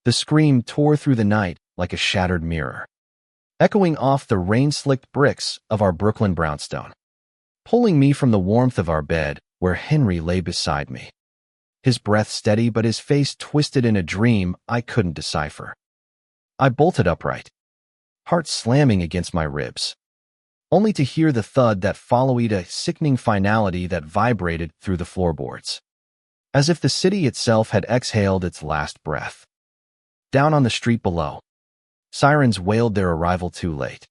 The scream tore through the night like a shattered mirror, echoing off the rain-slicked bricks of our Brooklyn brownstone, pulling me from the warmth of our bed where Henry lay beside me. His breath steady but his face twisted in a dream I couldn't decipher. I bolted upright, heart slamming against my ribs, only to hear the thud that followed, a sickening finality that vibrated through the floorboards, as if the city itself had exhaled its last breath. Down on the street below, sirens wailed their arrival too late.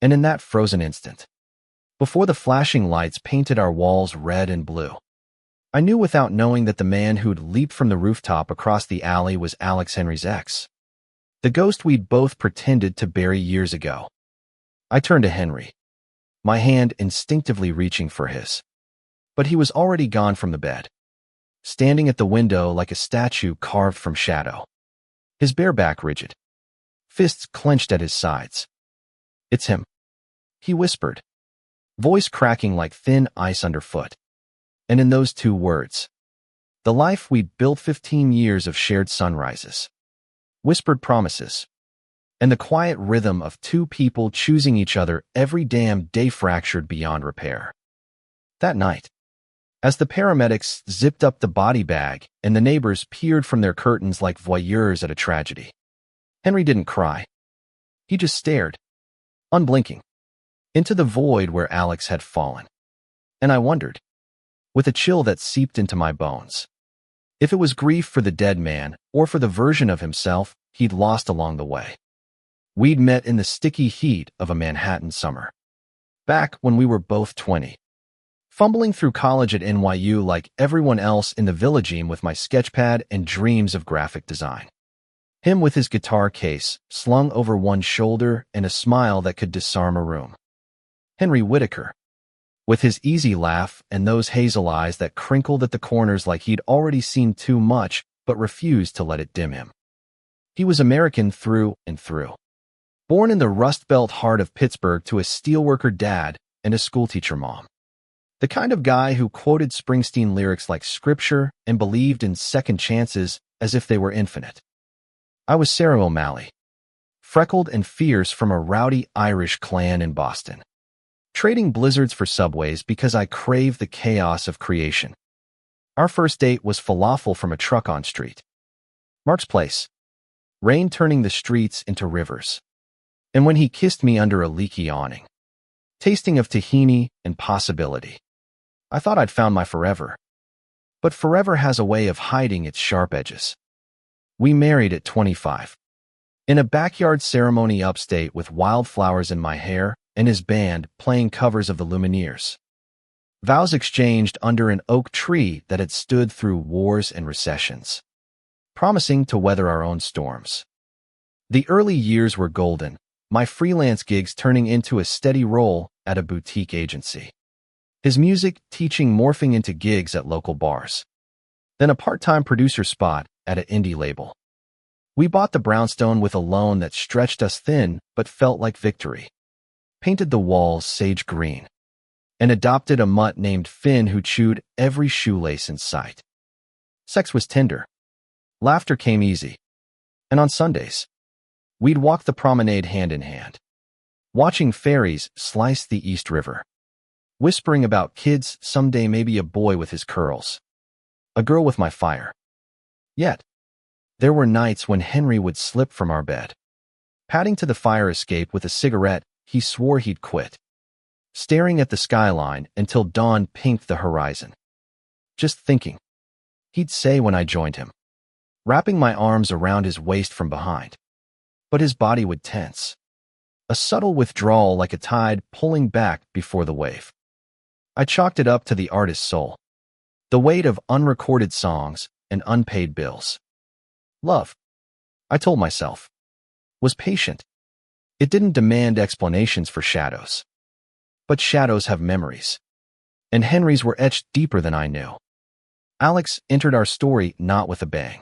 And in that frozen instant, before the flashing lights painted our walls red and blue, I knew without knowing that the man who'd leaped from the rooftop across the alley was Alex Henry's ex, the ghost we'd both pretended to bury years ago. I turned to Henry, my hand instinctively reaching for his. But he was already gone from the bed, standing at the window like a statue carved from shadow, his bare back rigid, fists clenched at his sides. "It's him," he whispered, voice cracking like thin ice underfoot. And in those two words, the life we'd built, 15 years of shared sunrises, whispered promises, and the quiet rhythm of two people choosing each other every damn day, fractured beyond repair. That night, as the paramedics zipped up the body bag and the neighbors peered from their curtains like voyeurs at a tragedy, Henry didn't cry. He just stared, unblinking, into the void where Alex had fallen. And I wondered, with a chill that seeped into my bones, if it was grief for the dead man or for the version of himself he'd lost along the way. We'd met in the sticky heat of a Manhattan summer, back when we were both 20, fumbling through college at NYU like everyone else in the villageme with my sketchpad and dreams of graphic design. Him with his guitar case slung over one shoulder and a smile that could disarm a room. Henry Whitaker, with his easy laugh and those hazel eyes that crinkled at the corners like he'd already seen too much but refused to let it dim him. He was American through and through, born in the Rust Belt heart of Pittsburgh to a steelworker dad and a schoolteacher mom. The kind of guy who quoted Springsteen lyrics like scripture and believed in second chances as if they were infinite. I was Sarah O'Malley, freckled and fierce from a rowdy Irish clan in Boston, trading blizzards for subways because I craved the chaos of creation. Our first date was falafel from a truck on street Mark's Place, rain turning the streets into rivers. And when he kissed me under a leaky awning, tasting of tahini and possibility, I thought I'd found my forever. But forever has a way of hiding its sharp edges. We married at 25, in a backyard ceremony upstate with wildflowers in my hair and his band playing covers of the Lumineers. Vows exchanged under an oak tree that had stood through wars and recessions, promising to weather our own storms. The early years were golden, my freelance gigs turning into a steady role at a boutique agency, his music teaching morphing into gigs at local bars, then a part-time producer spot at an indie label. We bought the brownstone with a loan that stretched us thin but felt like victory, painted the walls sage green, and adopted a mutt named Finn who chewed every shoelace in sight. Sex was tender. Laughter came easy. And on Sundays, we'd walk the promenade hand in hand, watching ferries slice the East River, whispering about kids, someday maybe a boy with his curls, a girl with my fire. Yet, there were nights when Henry would slip from our bed, padding to the fire escape with a cigarette he swore he'd quit, staring at the skyline until dawn pinked the horizon. Just thinking, he'd say when I joined him, wrapping my arms around his waist from behind. But his body would tense, a subtle withdrawal like a tide pulling back before the wave. I chalked it up to the artist's soul, the weight of unrecorded songs and unpaid bills. Love, I told myself, was patient. It didn't demand explanations for shadows. But shadows have memories, and Henry's were etched deeper than I knew. Alex entered our story not with a bang,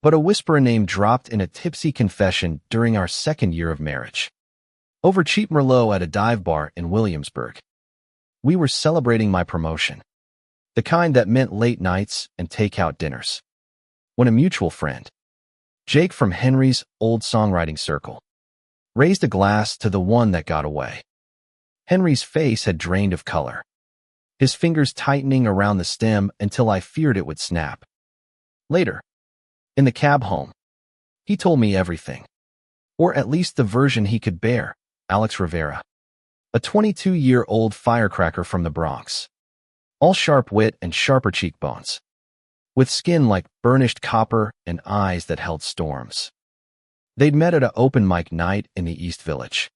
but a whisper name dropped in a tipsy confession during our second year of marriage. Over cheap Merlot at a dive bar in Williamsburg. We were celebrating my promotion, the kind that meant late nights and takeout dinners, when a mutual friend, Jake from Henry's old songwriting circle raised a glass to the one that got away. Henry's face had drained of color, his fingers tightening around the stem until I feared it would snap. Later, in the cab home, he told me everything, or at least the version he could bear. Alex Rivera, a 22-year-old firecracker from the Bronx, all sharp wit and sharper cheekbones, with skin like burnished copper and eyes that held storms. They'd met at an open mic night in the East Village.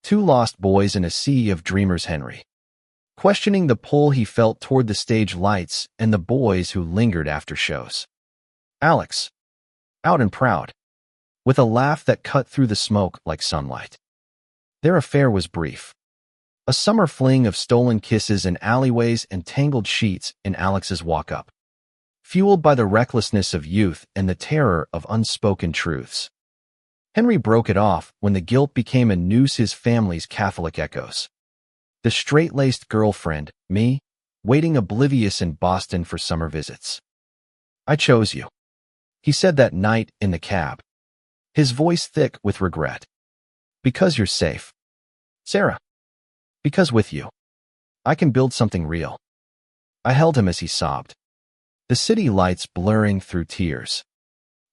Two lost boys in a sea of dreamers. Henry, questioning the pull he felt toward the stage lights and the boys who lingered after shows. Alex, out and proud, with a laugh that cut through the smoke like sunlight. Their affair was brief. A summer fling of stolen kisses in alleyways and tangled sheets in Alex's walk-up, fueled by the recklessness of youth and the terror of unspoken truths. Henry broke it off when the guilt became a noose his family's Catholic echoes. The straight-laced girlfriend, me, waiting oblivious in Boston for summer visits. I chose you, he said that night in the cab, his voice thick with regret. Because you're safe, Sarah. Because with you, I can build something real. I held him as he sobbed, the city lights blurring through tears,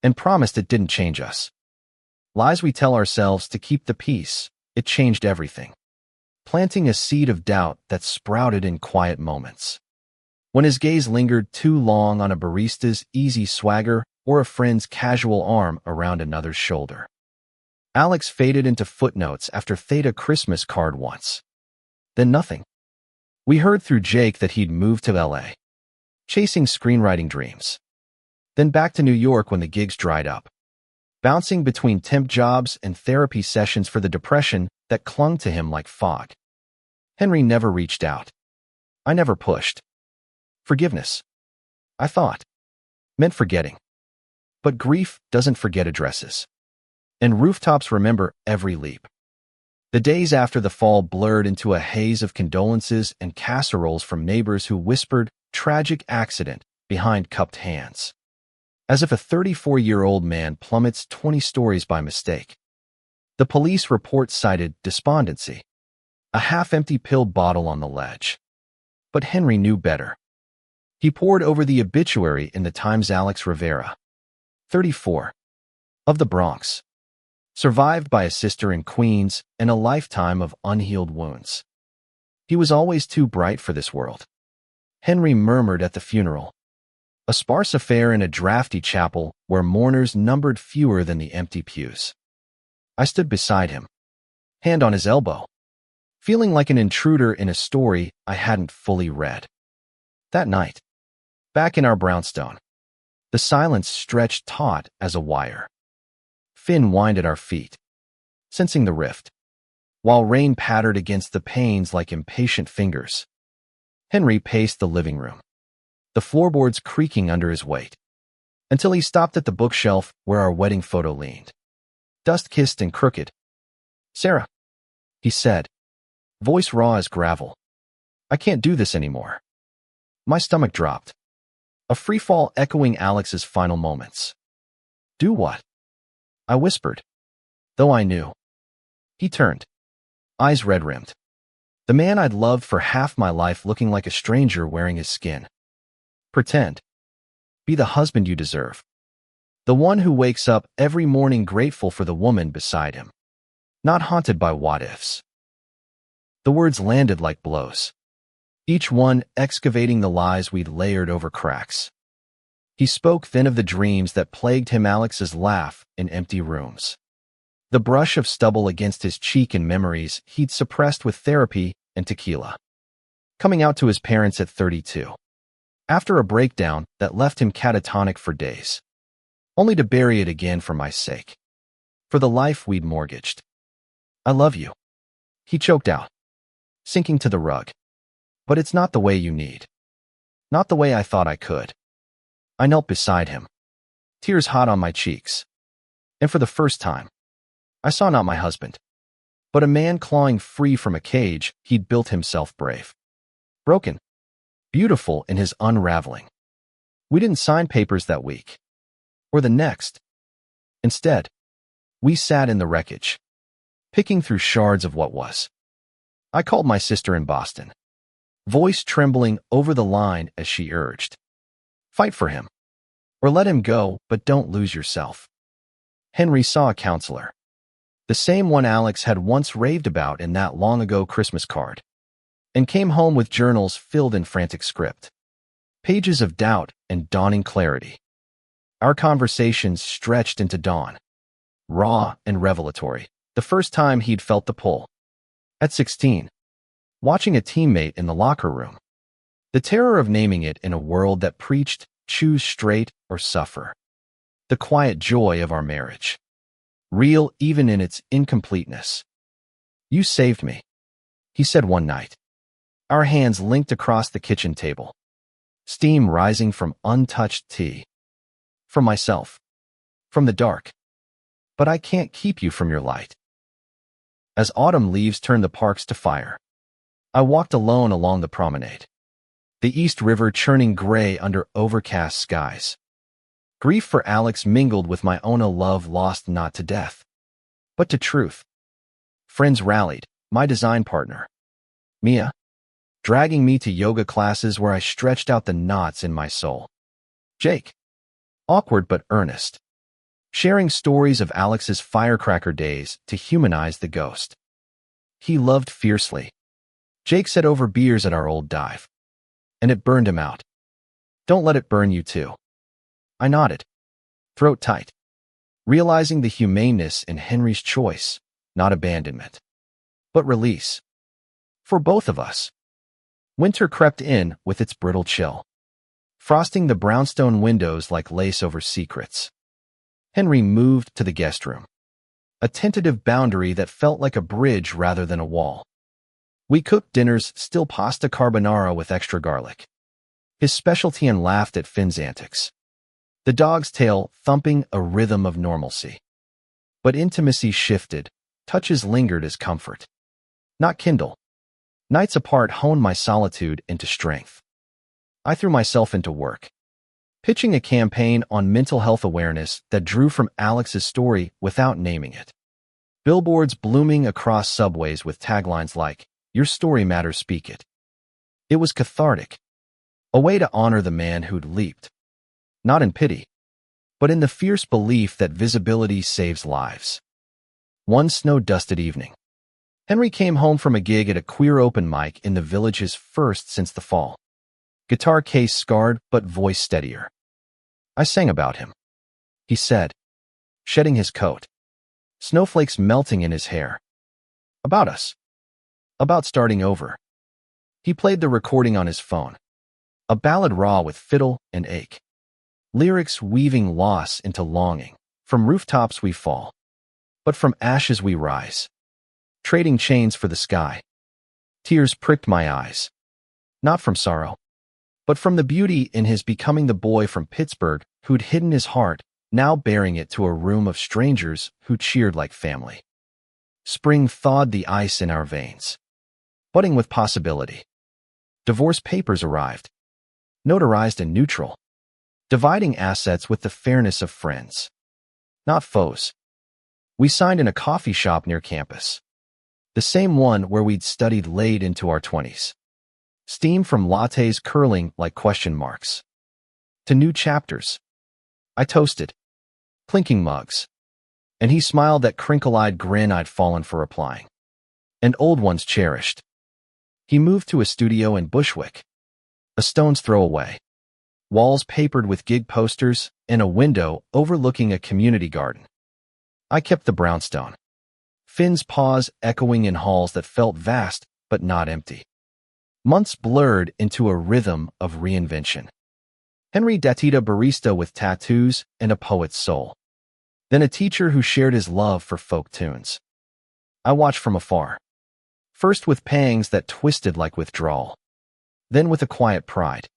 and promised it didn't change us. Lies we tell ourselves to keep the peace. It changed everything, planting a seed of doubt that sprouted in quiet moments. When his gaze lingered too long on a barista's easy swagger or a friend's casual arm around another's shoulder. Alex faded into footnotes after Theta Christmas card once. Then nothing. We heard through Jake that he'd moved to L.A., chasing screenwriting dreams. Then back to New York when the gigs dried up, bouncing between temp jobs and therapy sessions for the depression that clung to him like fog. Henry never reached out. I never pushed. Forgiveness, I thought, meant forgetting. But grief doesn't forget addresses. And rooftops remember every leap. The days after the fall blurred into a haze of condolences and casseroles from neighbors who whispered, "Tragic accident," behind cupped hands, as if a 34-year-old man plummets 20 stories by mistake. The police report cited despondency, a half-empty pill bottle on the ledge. But Henry knew better. He pored over the obituary in the Times. Alex Rivera, 34, of the Bronx, survived by a sister in Queens and a lifetime of unhealed wounds. He was always too bright for this world, Henry murmured at the funeral. A sparse affair in a drafty chapel where mourners numbered fewer than the empty pews. I stood beside him, hand on his elbow, feeling like an intruder in a story I hadn't fully read. That night, back in our brownstone, the silence stretched taut as a wire. Finn whined at our feet, sensing the rift, while rain pattered against the panes like impatient fingers. Henry paced the living room, the floorboards creaking under his weight, until he stopped at the bookshelf where our wedding photo leaned, dust-kissed and crooked. "Sarah," he said, voice raw as gravel, "I can't do this anymore." My stomach dropped, a freefall echoing Alex's final moments. "Do what?" I whispered, though I knew. He turned, eyes red-rimmed, the man I'd loved for half my life looking like a stranger wearing his skin. "Pretend. Be the husband you deserve. The one who wakes up every morning grateful for the woman beside him, not haunted by what-ifs." The words landed like blows, each one excavating the lies we'd layered over cracks. He spoke then of the dreams that plagued him, Alex's laugh in empty rooms, the brush of stubble against his cheek and memories he'd suppressed with therapy and tequila. Coming out to his parents at 32. After a breakdown that left him catatonic for days, only to bury it again for my sake, for the life we'd mortgaged. "I love you," he choked out, sinking to the rug. "But it's not the way you need. Not the way I thought I could." I knelt beside him, tears hot on my cheeks. And for the first time, I saw not my husband, but a man clawing free from a cage he'd built himself brave. Broken, beautiful in his unraveling. We didn't sign papers that week, or the next. Instead, we sat in the wreckage, picking through shards of what was. I called my sister in Boston, voice trembling over the line as she urged, "Fight for him, or let him go, but don't lose yourself." Henry saw a counselor, the same one Alex had once raved about in that long-ago Christmas card, and came home with journals filled in frantic script, pages of doubt and dawning clarity. Our conversations stretched into dawn, raw and revelatory, the first time he'd felt the pull. At 16, watching a teammate in the locker room, the terror of naming it in a world that preached, choose straight or suffer. The quiet joy of our marriage, real even in its incompleteness. "You saved me," he said one night. Our hands linked across the kitchen table, steam rising from untouched tea. "From myself. From the dark. But I can't keep you from your light." As autumn leaves turned the parks to fire, I walked alone along the promenade, the East River churning gray under overcast skies. Grief for Alex mingled with my own, a love lost not to death, but to truth. Friends rallied, my design partner, Mia, dragging me to yoga classes where I stretched out the knots in my soul. Jake, awkward but earnest, sharing stories of Alex's firecracker days to humanize the ghost. He loved fiercely. Jake said over beers at our old dive, and it burned him out. "Don't let it burn you too." I nodded, throat tight, realizing the humaneness in Henry's choice, not abandonment, but release. For both of us. Winter crept in with its brittle chill, frosting the brownstone windows like lace over secrets. Henry moved to the guest room, a tentative boundary that felt like a bridge rather than a wall. We cooked dinners, still pasta carbonara with extra garlic, his specialty, and laughed at Finn's antics, the dog's tail thumping a rhythm of normalcy. But intimacy shifted, touches lingered as comfort, not kindle. Nights apart honed my solitude into strength. I threw myself into work, pitching a campaign on mental health awareness that drew from Alex's story without naming it. Billboards blooming across subways with taglines like, "Your story matters, speak it." It was cathartic, a way to honor the man who'd leaped, not in pity, but in the fierce belief that visibility saves lives. One snow-dusted evening, Henry came home from a gig at a queer open mic in the village's first since the fall. Guitar case scarred, but voice steadier. "I sang about him," he said, shedding his coat, snowflakes melting in his hair. "About us. About starting over." He played the recording on his phone, a ballad raw with fiddle and ache, lyrics weaving loss into longing. "From rooftops we fall, but from ashes we rise, trading chains for the sky." Tears pricked my eyes, not from sorrow, but from the beauty in his becoming the boy from Pittsburgh who'd hidden his heart, now bearing it to a room of strangers who cheered like family. Spring thawed the ice in our veins, budding with possibility. Divorce papers arrived, notarized and neutral, dividing assets with the fairness of friends, not foes. We signed in a coffee shop near campus, the same one where we'd studied late into our 20s. Steam from lattes curling like question marks. To new chapters. I toasted, clinking mugs, and he smiled that crinkle-eyed grin I'd fallen for replying. And old ones cherished. He moved to a studio in Bushwick, a stone's throw away, walls papered with gig posters, and a window overlooking a community garden. I kept the brownstone, Finn's paws echoing in halls that felt vast but not empty. Months blurred into a rhythm of reinvention. Henry dated a barista with tattoos and a poet's soul, then a teacher who shared his love for folk tunes. I watched from afar, first with pangs that twisted like withdrawal, then with a quiet pride,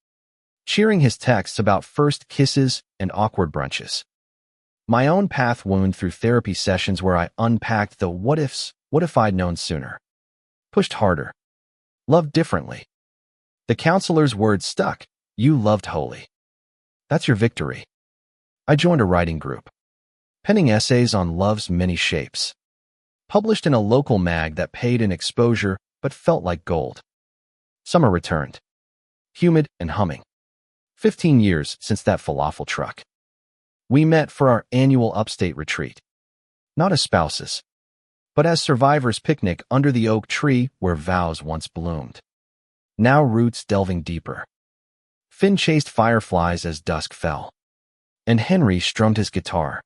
cheering his texts about first kisses and awkward brunches. My own path wound through therapy sessions where I unpacked the what ifs, what if I'd known sooner, pushed harder, loved differently. The counselor's words stuck, "You loved wholly. That's your victory." I joined a writing group, penning essays on love's many shapes. Published in a local mag that paid in exposure but felt like gold. Summer returned. Humid and humming. 15 years since that falafel truck. We met for our annual upstate retreat. Not as spouses, but as survivors picnic under the oak tree where vows once bloomed. Now roots delving deeper. Finn chased fireflies as dusk fell. And Henry strummed his guitar.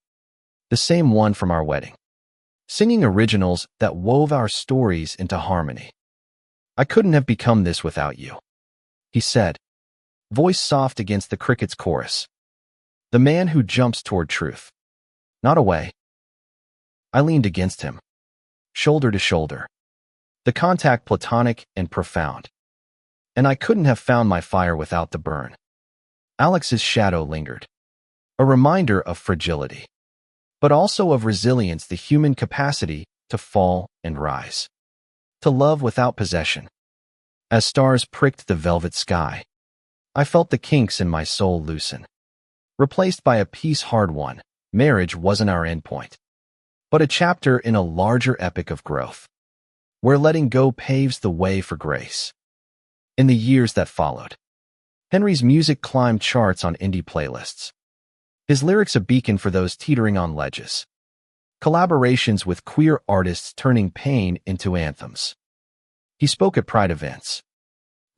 The same one from our wedding. Singing originals that wove our stories into harmony. I couldn't have become this without you, he said, voice soft against the cricket's chorus. The man who jumps toward truth. Not away. I leaned against him, shoulder to shoulder. The contact platonic and profound. And I couldn't have found my fire without the burn. Alex's shadow lingered. A reminder of fragility, but also of resilience, the human capacity to fall and rise. To love without possession. As stars pricked the velvet sky, I felt the kinks in my soul loosen. Replaced by a peace hard won, marriage wasn't our endpoint, but a chapter in a larger epic of growth, where letting go paves the way for grace. In the years that followed, Henry's music climbed charts on indie playlists. His lyrics a beacon for those teetering on ledges. Collaborations with queer artists turning pain into anthems. He spoke at Pride events.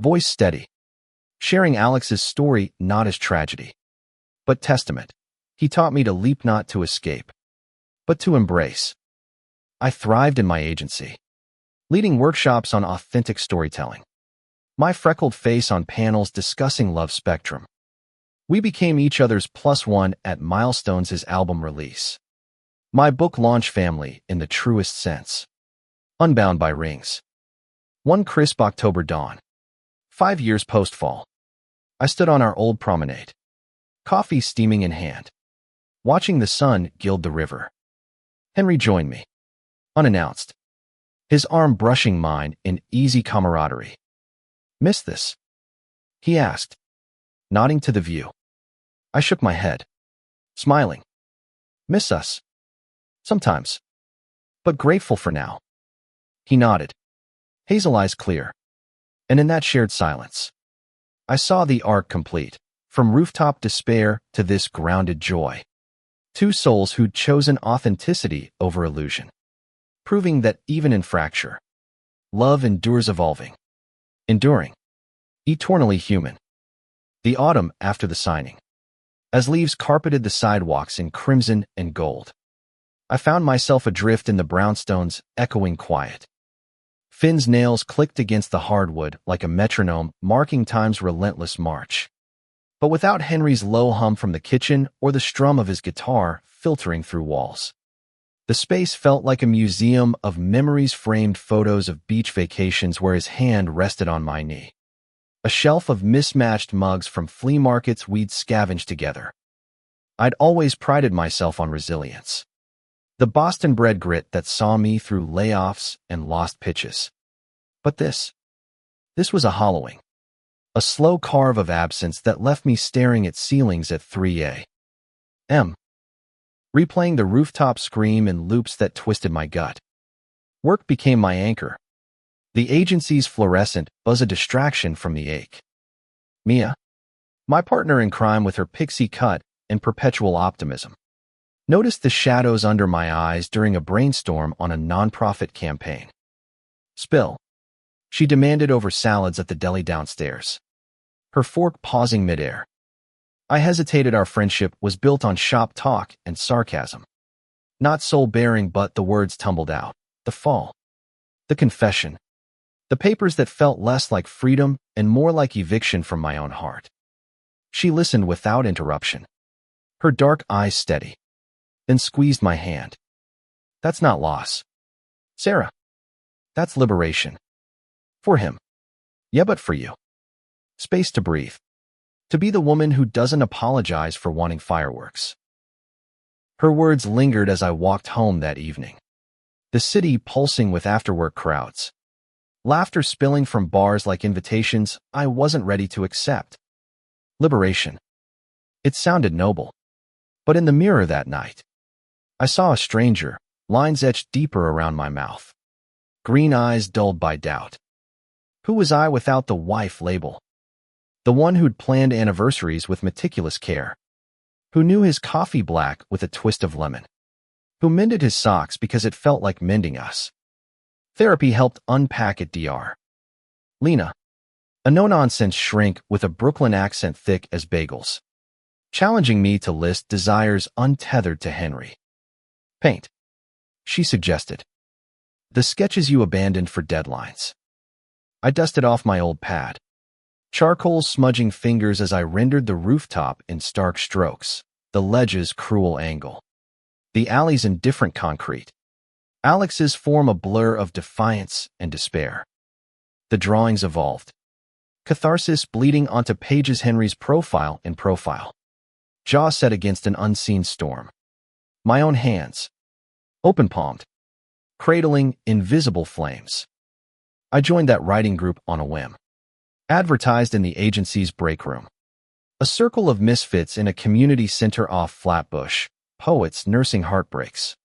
Voice steady. Sharing Alex's story not as tragedy, but testament. He taught me to leap not to escape, but to embrace. I thrived in my agency, leading workshops on authentic storytelling. My freckled face on panels discussing love spectrum. We became each other's +1 at milestones, his album release. My book launch family in the truest sense. Unbound by rings. One crisp October dawn. 5 years post-fall. I stood on our old promenade. Coffee steaming in hand. Watching the sun gild the river. Henry joined me. Unannounced. His arm brushing mine in easy camaraderie. Miss this? He asked, nodding to the view. I shook my head, smiling. Miss us? Sometimes. But grateful for now. He nodded, hazel eyes clear. And in that shared silence, I saw the arc complete, from rooftop despair to this grounded joy. Two souls who'd chosen authenticity over illusion, proving that even in fracture, love endures, evolving, enduring, eternally human. The autumn after the signing. As leaves carpeted the sidewalks in crimson and gold, I found myself adrift in the brownstones, echoing quiet. Finn's nails clicked against the hardwood like a metronome, marking time's relentless march. But without Henry's low hum from the kitchen or the strum of his guitar filtering through walls. The space felt like a museum of memories, framed photos of beach vacations where his hand rested on my knee. A shelf of mismatched mugs from flea markets we'd scavenged together. I'd always prided myself on resilience. The Boston-bred grit that saw me through layoffs and lost pitches. But this was a hollowing. A slow carve of absence that left me staring at ceilings at 3 a.m. Replaying the rooftop scream in loops that twisted my gut. Work became my anchor. The agency's fluorescent was a distraction from the ache. Mia, my partner in crime with her pixie cut and perpetual optimism, noticed the shadows under my eyes during a brainstorm on a nonprofit campaign. Spill, she demanded over salads at the deli downstairs, her fork pausing midair. I hesitated. Our friendship was built on shop talk and sarcasm. Not soul-bearing, but the words tumbled out. The fall. The confession. The papers that felt less like freedom and more like eviction from my own heart. She listened without interruption, her dark eyes steady, then squeezed my hand. That's not loss, Sarah. That's liberation. For him. Yeah, but for you. Space to breathe. To be the woman who doesn't apologize for wanting fireworks. Her words lingered as I walked home that evening. The city pulsing with after-work crowds. Laughter spilling from bars like invitations I wasn't ready to accept. Liberation. It sounded noble. But in the mirror that night, I saw a stranger, lines etched deeper around my mouth. Green eyes dulled by doubt. Who was I without the wife label? The one who'd planned anniversaries with meticulous care. Who knew his coffee black with a twist of lemon. Who mended his socks because it felt like mending us. Therapy helped unpack it, Dr. Lena, a no-nonsense shrink with a Brooklyn accent thick as bagels, challenging me to list desires untethered to Henry. Paint, she suggested. The sketches you abandoned for deadlines. I dusted off my old pad, charcoal smudging fingers as I rendered the rooftop in stark strokes, the ledge's cruel angle, the alleys in different concrete. Alex's form a blur of defiance and despair. The drawings evolved. Catharsis bleeding onto pages Henry's profile in profile. Jaw set against an unseen storm. My own hands, open-palmed, cradling invisible flames. I joined that writing group on a whim. Advertised in the agency's break room. A circle of misfits in a community center off Flatbush. Poets nursing heartbreaks.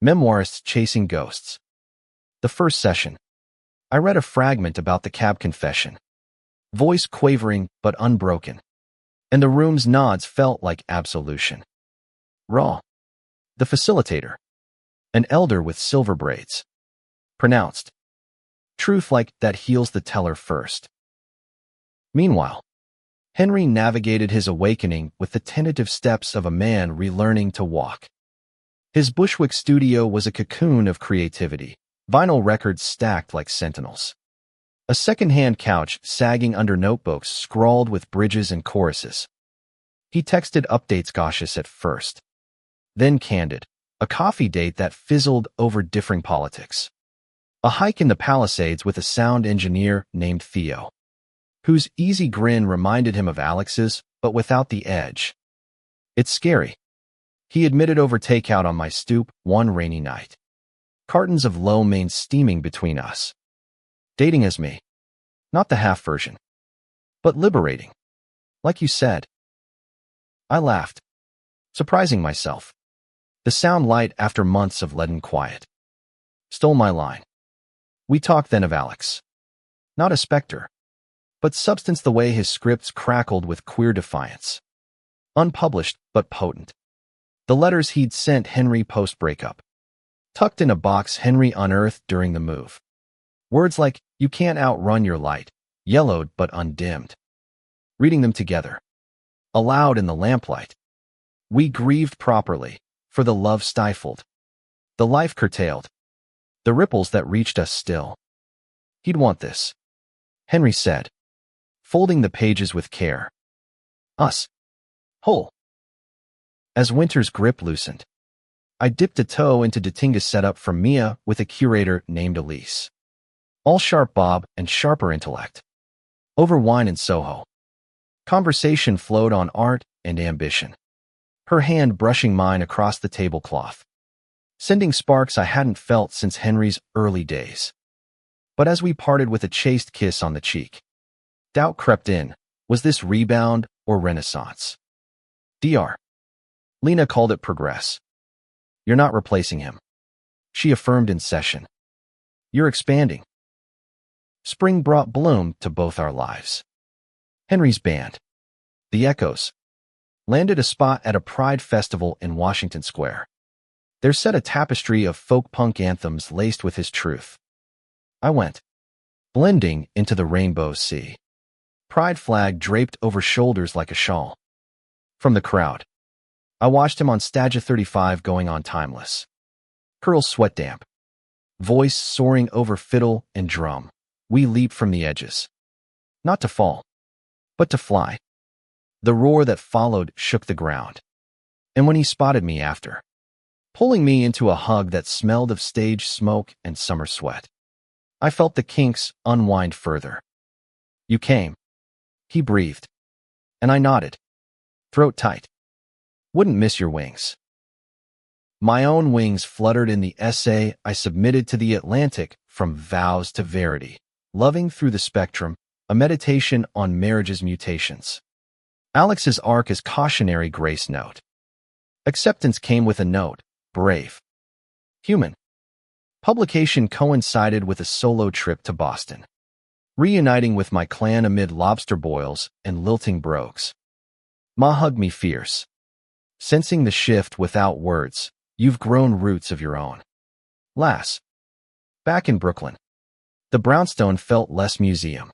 Memoirists chasing ghosts. The first session. I read a fragment about the cab confession. Voice quavering but unbroken. And the room's nods felt like absolution. Raw. The facilitator. An elder with silver braids. Pronounced. Truth like that heals the teller first. Meanwhile, Henry navigated his awakening with the tentative steps of a man relearning to walk. His Bushwick studio was a cocoon of creativity, vinyl records stacked like sentinels. A second-hand couch sagging under notebooks scrawled with bridges and choruses. He texted updates cautious at first, then candid, a coffee date that fizzled over differing politics. A hike in the Palisades with a sound engineer named Theo, whose easy grin reminded him of Alex's, but without the edge. It's scary, he admitted over takeout on my stoop one rainy night. Cartons of lo mein steaming between us. Dating as me. Not the half version. But liberating. Like you said. I laughed, surprising myself. The sound light after months of leaden quiet. Stole my line. We talked then of Alex. Not a specter, but substance the way his scripts crackled with queer defiance. Unpublished, but potent. The letters he'd sent Henry post-breakup. Tucked in a box Henry unearthed during the move. Words like, you can't outrun your light, yellowed but undimmed. Reading them together. Aloud in the lamplight. We grieved properly, for the love stifled. The life curtailed. The ripples that reached us still. He'd want this, Henry said, folding the pages with care. Us. Whole. As winter's grip loosened, I dipped a toe into Datinga's setup from Mia with a curator named Elise. All sharp bob and sharper intellect. Over wine in Soho. Conversation flowed on art and ambition. Her hand brushing mine across the tablecloth, sending sparks I hadn't felt since Henry's early days. But as we parted with a chaste kiss on the cheek, doubt crept in. Was this rebound or renaissance? Dr. Lena called it progress. You're not replacing him, she affirmed in session. You're expanding. Spring brought bloom to both our lives. Henry's band, The Echoes, landed a spot at a Pride festival in Washington Square. There set a tapestry of folk punk anthems laced with his truth. I went, blending into the rainbow sea. Pride flag draped over shoulders like a shawl. From the crowd, I watched him on Stagia 35 going on timeless. Curls sweat damp. Voice soaring over fiddle and drum. We leaped from the edges. Not to fall, but to fly. The roar that followed shook the ground. And when he spotted me after, pulling me into a hug that smelled of stage smoke and summer sweat, I felt the kinks unwind further. You came, he breathed, and I nodded, throat tight. Wouldn't miss your wings. My own wings fluttered in the essay I submitted to The Atlantic, From Vows to Verity, Loving Through the Spectrum, a meditation on marriage's mutations. Alex's arc is cautionary grace note. Acceptance came with a note, brave, human. Publication coincided with a solo trip to Boston, reuniting with my clan amid lobster boils and lilting brogues. Ma hugged me fierce, sensing the shift without words. You've grown roots of your own. Lass. Back in Brooklyn, the brownstone felt less museum.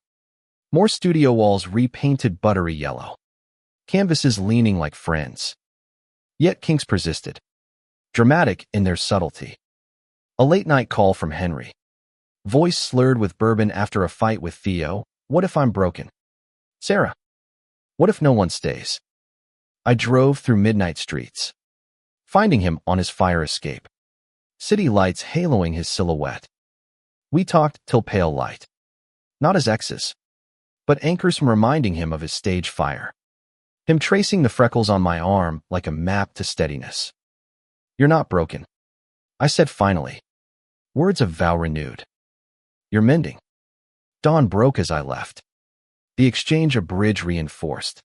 More studio walls repainted buttery yellow. Canvases leaning like friends. Yet kinks persisted, dramatic in their subtlety. A late-night call from Henry. Voice slurred with bourbon after a fight with Theo. What if I'm broken? Sarah. What if no one stays? I drove through midnight streets, finding him on his fire escape. City lights haloing his silhouette. We talked till pale light. Not as exes, but anchors from reminding him of his stage fire. Him tracing the freckles on my arm like a map to steadiness. You're not broken, I said finally. Words of vow renewed. You're mending. Dawn broke as I left. The exchange a bridge reinforced.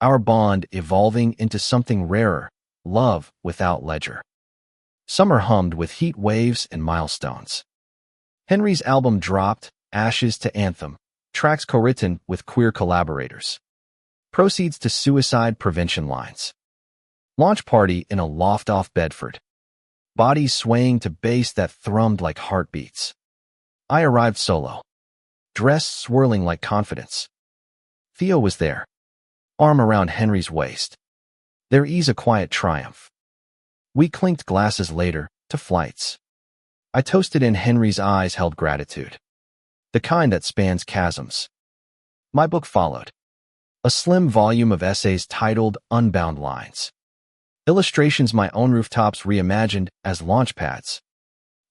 Our bond evolving into something rarer, love without ledger. Summer hummed with heat waves and milestones. Henry's album dropped, Ashes to Anthem, tracks co-written with queer collaborators. Proceeds to suicide prevention lines. Launch party in a loft off Bedford. Bodies swaying to bass that thrummed like heartbeats. I arrived solo. Dress swirling like confidence. Theo was there, arm around Henry's waist. Their ease a quiet triumph. We clinked glasses later, to flights. I toasted in Henry's eyes held gratitude. The kind that spans chasms. My book followed. A slim volume of essays titled Unbound Lines. Illustrations my own rooftops reimagined as launch pads.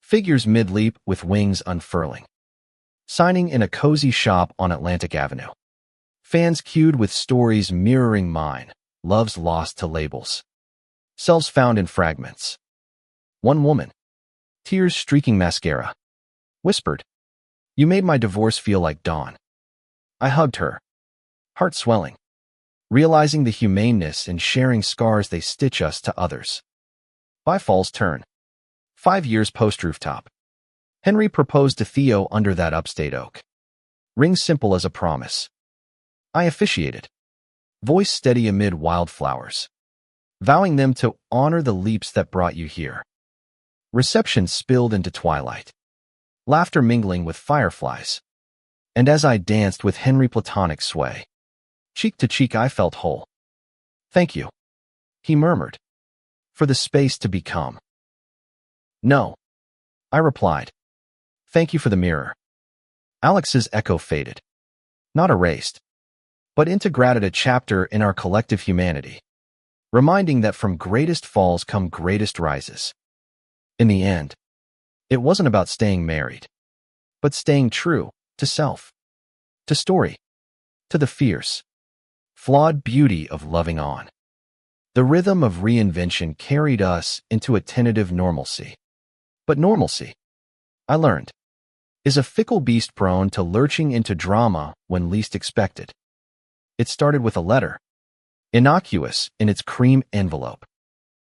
Figures mid-leap with wings unfurling. Signing in a cozy shop on Atlantic Avenue. Fans queued with stories mirroring mine, loves lost to labels. Selves found in fragments. One woman, tears streaking mascara, whispered, "You made my divorce feel like dawn." I hugged her, heart swelling, realizing the humaneness in sharing scars they stitch us to others. By fall's turn. 5 years post-Rooftop. Henry proposed to Theo under that upstate oak. Ring simple as a promise. I officiated. Voice steady amid wildflowers. Vowing them to honor the leaps that brought you here. Reception spilled into twilight. Laughter mingling with fireflies. And as I danced with Henry platonic sway, cheek to cheek I felt whole. Thank you, he murmured, for the space to become. No, I replied. Thank you for the mirror. Alex's echo faded. Not erased, but integrated a chapter in our collective humanity, reminding that from greatest falls come greatest rises. In the end, it wasn't about staying married, but staying true to self, to story, to the fierce, flawed beauty of loving on. The rhythm of reinvention carried us into a tentative normalcy. But normalcy, I learned, is a fickle beast prone to lurching into drama when least expected. It started with a letter, innocuous in its cream envelope,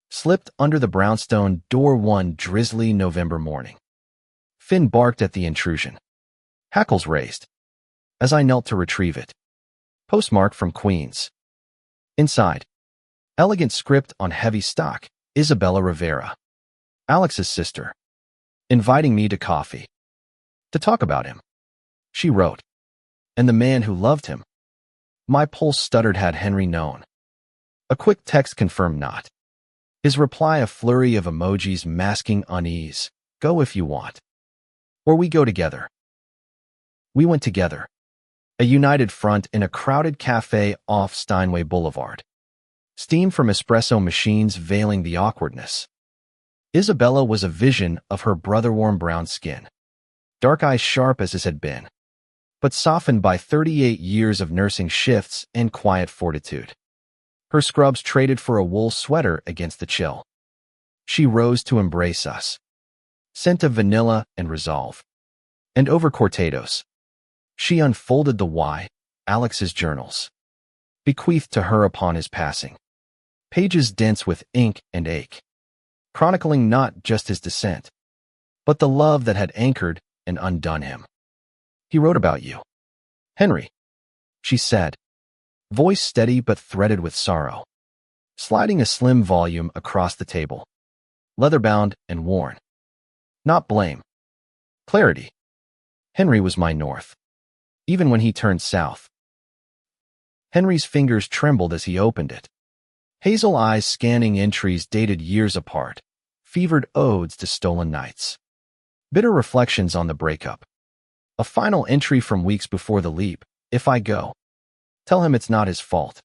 slipped under the brownstone door one drizzly November morning. Finn barked at the intrusion. Hackles raised, as I knelt to retrieve it. Postmark from Queens. Inside, elegant script on heavy stock, Isabella Rivera, Alex's sister, inviting me to coffee. To talk about him, she wrote, and the man who loved him. My pulse stuttered had Henry known. A quick text confirmed not. His reply a flurry of emojis masking unease. Go if you want. Or we go together. We went together. A united front in a crowded cafe off Steinway Boulevard. Steam from espresso machines veiling the awkwardness. Isabella was a vision of her brother-warm brown skin. Dark eyes sharp as his had been, but softened by 38 years of nursing shifts and quiet fortitude. Her scrubs traded for a wool sweater against the chill. She rose to embrace us. Scent of vanilla and resolve. And over cortados, she unfolded the why, Alex's journals, bequeathed to her upon his passing. Pages dense with ink and ache. chronicling not just his descent, but the love that had anchored and undone him. He wrote about you. Henry, she said, voice steady but threaded with sorrow, sliding a slim volume across the table, leather-bound and worn. Not blame. Clarity. Henry was my north, even when he turned south. Henry's fingers trembled as he opened it. Hazel eyes scanning entries dated years apart, fevered odes to stolen nights. Bitter reflections on the breakup. A final entry from weeks before the leap. If I go, tell him it's not his fault.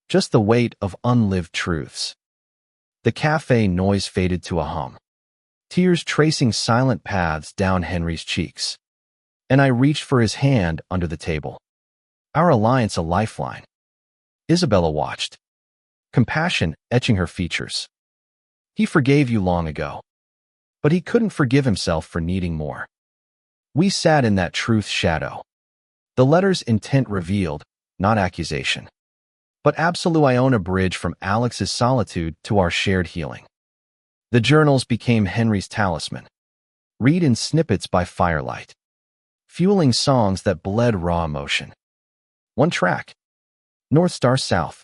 Just the weight of unlived truths. The cafe noise faded to a hum, tears tracing silent paths down Henry's cheeks. And I reached for his hand under the table. Our alliance a lifeline. Isabella watched, compassion etching her features. He forgave you long ago, but he couldn't forgive himself for needing more. We sat in that truth's shadow. The letter's intent revealed, not accusation, but absolute Iona bridge from Alex's solitude to our shared healing. The journals became Henry's talisman, read in snippets by firelight, fueling songs that bled raw emotion. One track, North Star South,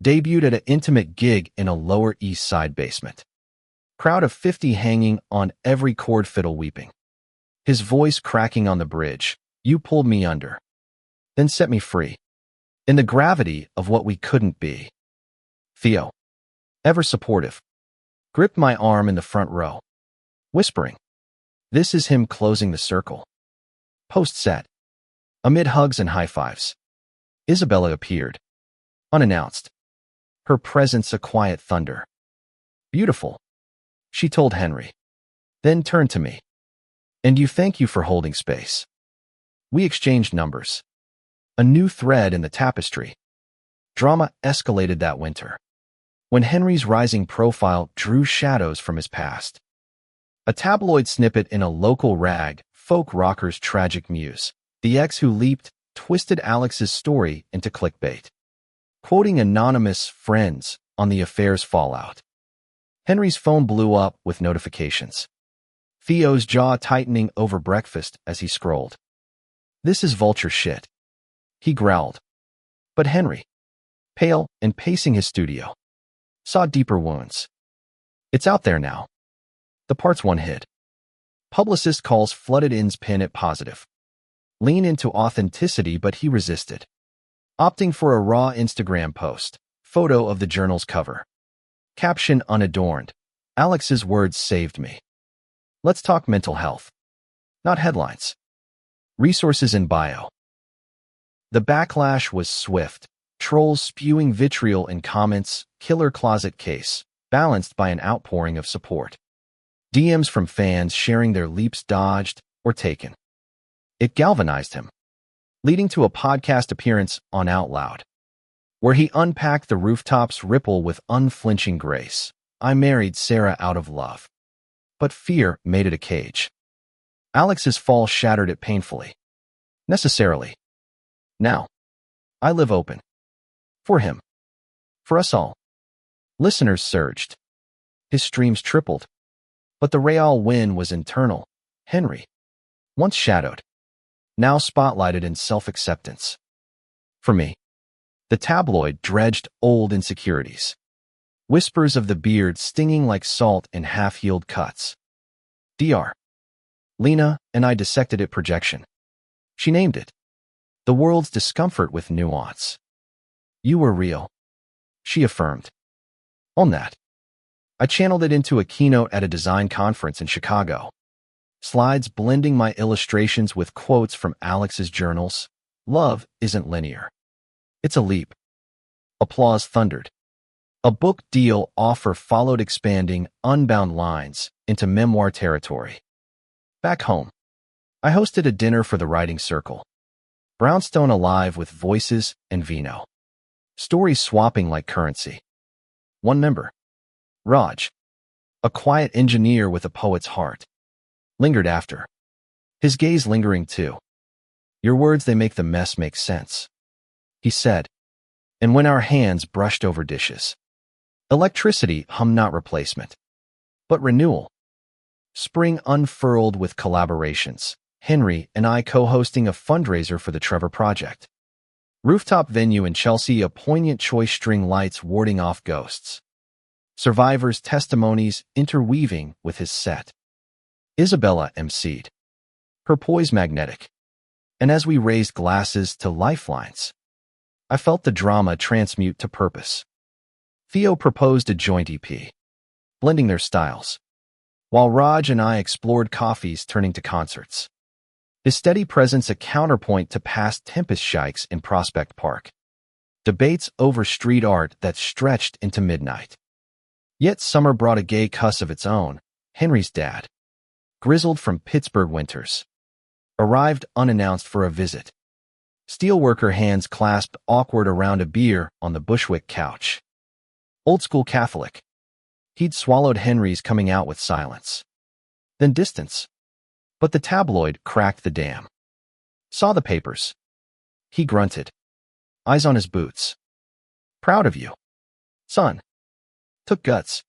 debuted at an intimate gig in a Lower East Side basement. Crowd of 50 hanging on every chord, fiddle weeping. His voice cracking on the bridge, you pulled me under, then set me free. In the gravity of what we couldn't be. Theo, ever supportive, gripped my arm in the front row, whispering, this is him closing the circle. Post-set, amid hugs and high fives, Isabella appeared, unannounced, her presence a quiet thunder. Beautiful, she told Henry, then turned to me. And thank you for holding space. We exchanged numbers. A new thread in the tapestry. Drama escalated that winter, when Henry's rising profile drew shadows from his past. A tabloid snippet in a local rag, folk rocker's tragic muse, the ex who leaped, twisted Alex's story into clickbait, quoting anonymous friends on the affair's fallout. Henry's phone blew up with notifications. Theo's jaw tightening over breakfast as he scrolled. This is vulture shit, he growled. But Henry, pale and pacing his studio, saw deeper wounds. It's out there now. The parts one hid. Publicist calls flooded ins pin it positive. Lean into authenticity, but he resisted, opting for a raw Instagram post, photo of the journal's cover. Caption unadorned. Alex's words saved me. Let's talk mental health. Not headlines. Resources in bio. The backlash was swift. Trolls spewing vitriol in comments, killer closet case, balanced by an outpouring of support. DMs from fans sharing their leaps dodged or taken. It galvanized him, leading to a podcast appearance on Out Loud, where he unpacked the Rooftop's ripple with unflinching grace. I married Sarah out of love, but fear made it a cage. Alex's fall shattered it painfully. Necessarily. Now, I live open. For him. For us all. Listeners surged. His streams tripled. But the real win was internal. Henry, once shadowed, now spotlighted in self-acceptance. For me, the tabloid dredged old insecurities. Whispers of the beard stinging like salt in half-healed cuts. Dr. Lena and I dissected it projection. She named it. The world's discomfort with nuance. You were real, she affirmed. On that, I channeled it into a keynote at a design conference in Chicago. Slides blending my illustrations with quotes from Alex's journals. Love isn't linear. It's a leap. Applause thundered. A book deal offer followed, expanding unbound lines into memoir territory. Back home, I hosted a dinner for the writing circle. Brownstone alive with voices and vino. Stories swapping like currency. One member, Raj, a quiet engineer with a poet's heart, lingered after. His gaze lingering too. Your words, they make the mess make sense, he said. And when our hands brushed over dishes, electricity hum not replacement. but renewal. Spring unfurled with collaborations. Henry and I co-hosting a fundraiser for the Trevor Project. Rooftop venue in Chelsea, a poignant choice, string lights warding off ghosts. Survivors' testimonies interweaving with his set. Isabella emceed. Her poise magnetic. And as we raised glasses to lifelines, I felt the drama transmute to purpose. Theo proposed a joint EP, blending their styles, while Raj and I explored coffees turning to concerts. His steady presence a counterpoint to past tempest shikes in Prospect Park. Debates over street art that stretched into midnight. Yet summer brought a gay cuss of its own. Henry's dad, grizzled from Pittsburgh winters, arrived unannounced for a visit. Steelworker hands clasped awkward around a beer on the Bushwick couch. Old school Catholic. He'd swallowed Henry's coming out with silence. Then distance. But the tabloid cracked the dam. Saw the papers. He grunted. Eyes on his boots. Proud of you, son. Took guts.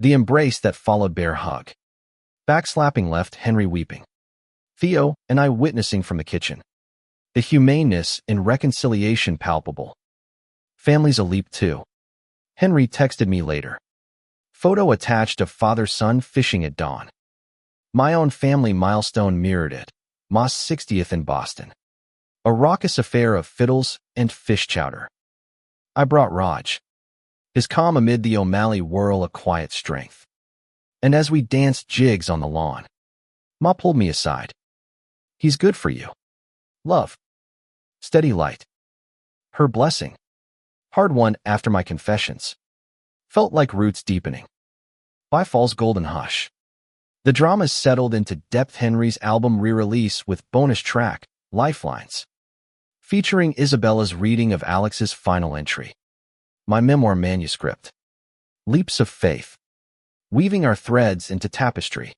The embrace that followed bear hug. Backslapping left Henry weeping. Theo and I witnessing from the kitchen. The humaneness in reconciliation palpable. Family's a leap too. Henry texted me later. Photo attached of father-son fishing at dawn. My own family milestone mirrored it. Moss 60th in Boston. A raucous affair of fiddles and fish chowder. I brought Raj. His calm amid the O'Malley whirl a quiet strength. And as we danced jigs on the lawn, Ma pulled me aside. He's good for you. Love. Steady light. Her blessing. Hard won after my confessions. Felt like roots deepening. By fall's golden hush. The drama settled into depth. Henry's album re-release with bonus track, Lifelines. Featuring Isabella's reading of Alex's final entry. My memoir manuscript. Leaps of faith. Weaving our threads into tapestry.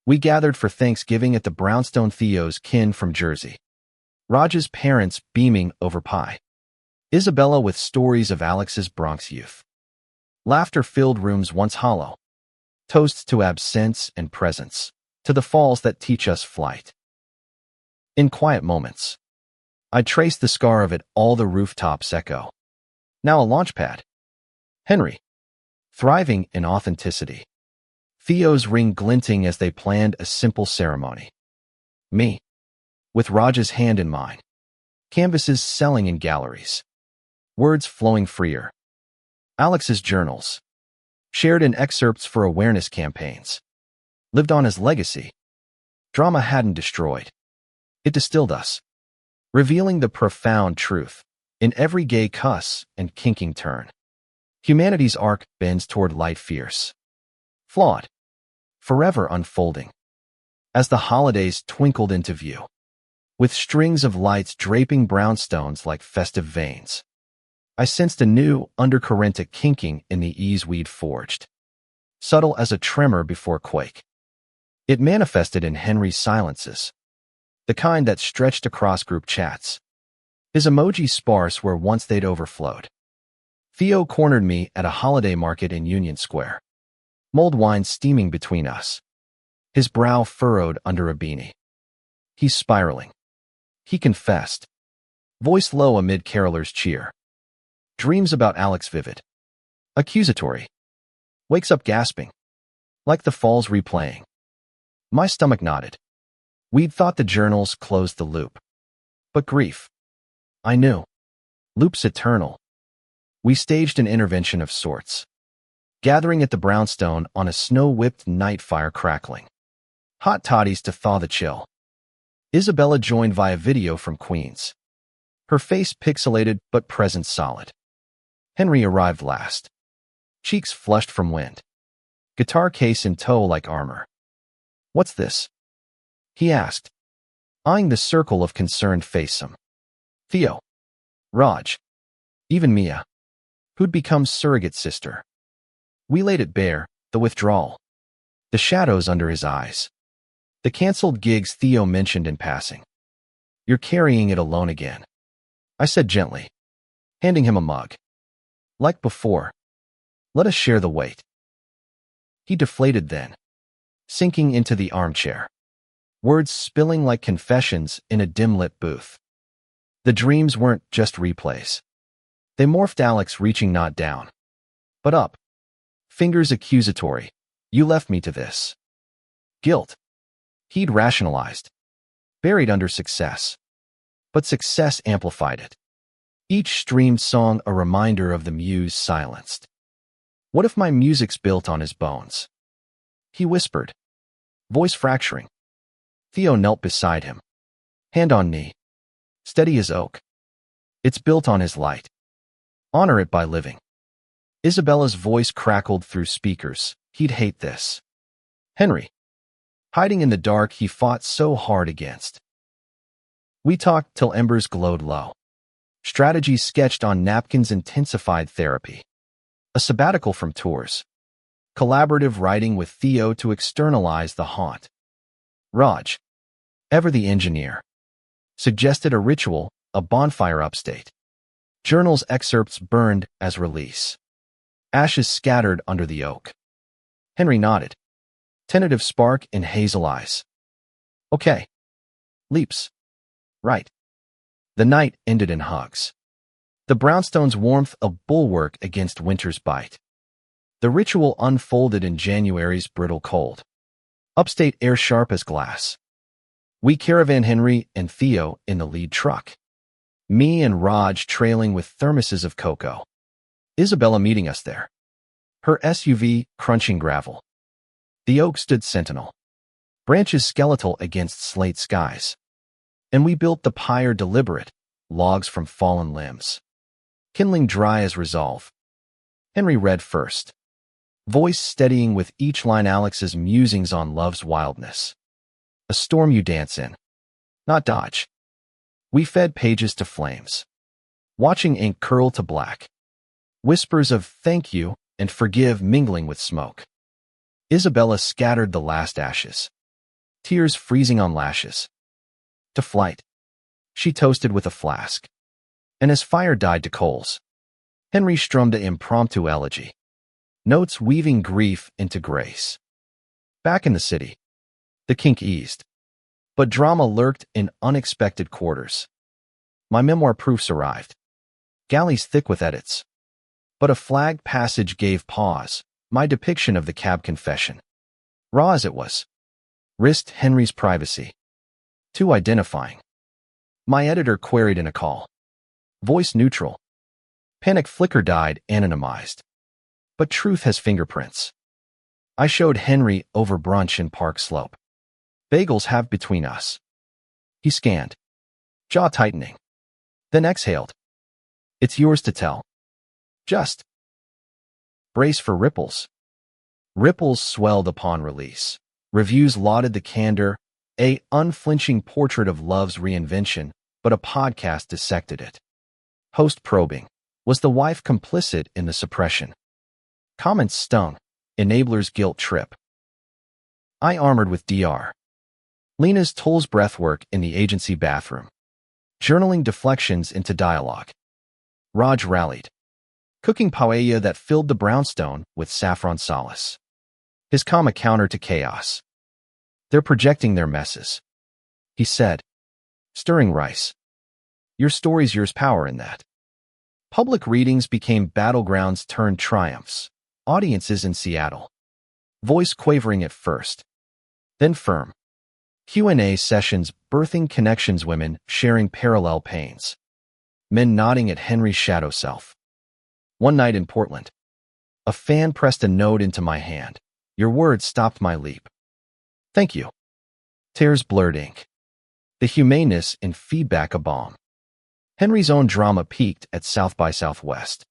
We gathered for Thanksgiving at the brownstone. Theo's kin from Jersey. Raj's parents beaming over pie. Isabella with stories of Alex's Bronx youth. Laughter-filled rooms once hollow. Toasts to absence and presence. To the falls that teach us flight. In quiet moments, I traced the scar of it all. The rooftops echo. Now a launchpad. Henry. Thriving in authenticity. Theo's ring glinting as they planned a simple ceremony. Me. With Raj's hand in mine. Canvases selling in galleries. Words flowing freer. Alex's journals. Shared in excerpts for awareness campaigns. Lived on as legacy. Drama hadn't destroyed. It distilled us. Revealing the profound truth. In every gay cuss and kinking turn. Humanity's arc bends toward light fierce. Flawed. Forever unfolding. As the holidays twinkled into view. With strings of lights draping brownstones like festive veins. I sensed a new undercurrent, a kinking in the ease we'd forged. Subtle as a tremor before quake. It manifested in Henry's silences. The kind that stretched across group chats. His emojis sparse where once they'd overflowed. Theo cornered me at a holiday market in Union Square. Mulled wine steaming between us. His brow furrowed under a beanie. He's spiraling. He confessed. Voice low amid carolers' cheer. Dreams about Alex vivid. Accusatory. Wakes up gasping. Like the falls replaying. My stomach nodded. We'd thought the journals closed the loop. But grief. I knew. Loop's eternal. We staged an intervention of sorts. Gathering at the brownstone on a snow-whipped night, fire crackling. Hot toddies to thaw the chill. Isabella joined via video from Queens. Her face pixelated but presence solid. Henry arrived last. Cheeks flushed from wind. Guitar case in tow like armor. What's this? He asked, eyeing the circle of concerned facesome. Theo. Raj. Even Mia. Who'd become surrogate sister. We laid it bare, the withdrawal. The shadows under his eyes. The canceled gigs Theo mentioned in passing. You're carrying it alone again. I said gently, handing him a mug. Like before. Let us share the weight. He deflated then, sinking into the armchair, words spilling like confessions in a dim-lit booth. The dreams weren't just replays. They morphed Alex reaching not down, but up. Fingers accusatory. You left me to this. Guilt. He'd rationalized, buried under success. But success amplified it. Each streamed song a reminder of the muse silenced. What if my music's built on his bones? He whispered, voice fracturing. Theo knelt beside him, hand on knee, steady as oak. It's built on his light. Honor it by living. Isabella's voice crackled through speakers. He'd hate this. Henry. Hiding in the dark he fought so hard against. We talked till embers glowed low. Strategies sketched on napkins intensified therapy. A sabbatical from tours. Collaborative writing with Theo to externalize the haunt. Raj, ever the engineer, suggested a ritual, a bonfire upstate. Journals excerpts burned as release. Ashes scattered under the oak. Henry nodded. Tentative spark in hazel eyes. Okay. Leaps. Right. The night ended in hugs. The brownstone's warmth a bulwark against winter's bite. The ritual unfolded in January's brittle cold. Upstate air sharp as glass. We caravan Henry and Theo in the lead truck. Me and Raj trailing with thermoses of cocoa. Isabella meeting us there. Her SUV crunching gravel. The oak stood sentinel. Branches skeletal against slate skies. And we built the pyre deliberate, logs from fallen limbs. Kindling dry as resolve. Henry read first. Voice steadying with each line Alex's musings on love's wildness. A storm you dance in, not dodge. We fed pages to flames. Watching ink curl to black. Whispers of thank you and forgive mingling with smoke. Isabella scattered the last ashes. Tears freezing on lashes. To flight. She toasted with a flask. And as fire died to coals, Henry strummed an impromptu elegy. Notes weaving grief into grace. Back in the city, the kink eased. But drama lurked in unexpected quarters. My memoir proofs arrived. Galleys thick with edits. But a flagged passage gave pause, my depiction of the cab confession. Raw as it was. Risked Henry's privacy. Too identifying. My editor queried in a call. Voice neutral. Panic flicker died anonymized. But truth has fingerprints. I showed Henry over brunch in Park Slope. Bagels have between us. He scanned. Jaw tightening. Then exhaled. It's yours to tell. Just. Brace for ripples. Ripples swelled upon release. Reviews lauded the candor, a unflinching portrait of love's reinvention, but a podcast dissected it. Host probing. Was the wife complicit in the suppression? Comments stung. Enablers guilt trip. I armored with DR. Lena's Toll's breathwork in the agency bathroom. Journaling deflections into dialogue. Raj rallied. Cooking paella that filled the brownstone with saffron solace. His calm a counter to chaos. They're projecting their messes. He said. Stirring rice. Your story's yours power in that. Public readings became battlegrounds turned triumphs. Audiences in Seattle. Voice quavering at first. Then firm. Q&A sessions birthing connections, women sharing parallel pains. Men nodding at Henry's shadow self. One night in Portland. A fan pressed a note into my hand. Your words stopped my leap. Thank you. Tears blurred ink. The humaneness in feedback a balm. Henry's own drama peaked at South by Southwest.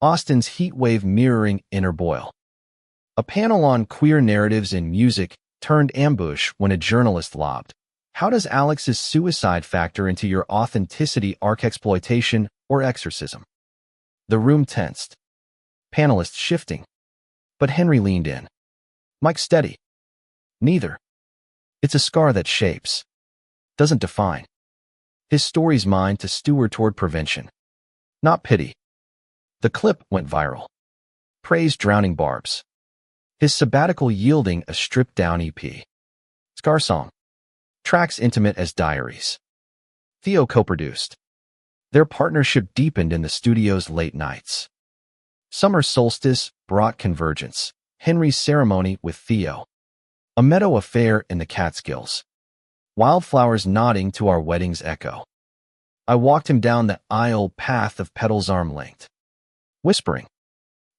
Austin's heat wave mirroring inner boil. A panel on queer narratives in music turned ambush when a journalist lobbed. How does Alex's suicide factor into your authenticity arc exploitation or exorcism? The room tensed. Panelists shifting. But Henry leaned in. Mike steady. Neither. It's a scar that shapes. Doesn't define. His story's mine to steward toward prevention. Not pity. The clip went viral. Praised drowning barbs. his sabbatical yielding a stripped-down EP. Scar Song. Tracks intimate as diaries. Theo co-produced. Their partnership deepened in the studio's late nights. Summer Solstice brought convergence. Henry's ceremony with Theo. A meadow affair in the Catskills. Wildflowers nodding to our wedding's echo. I walked him down the aisle path of petals arm-length, whispering,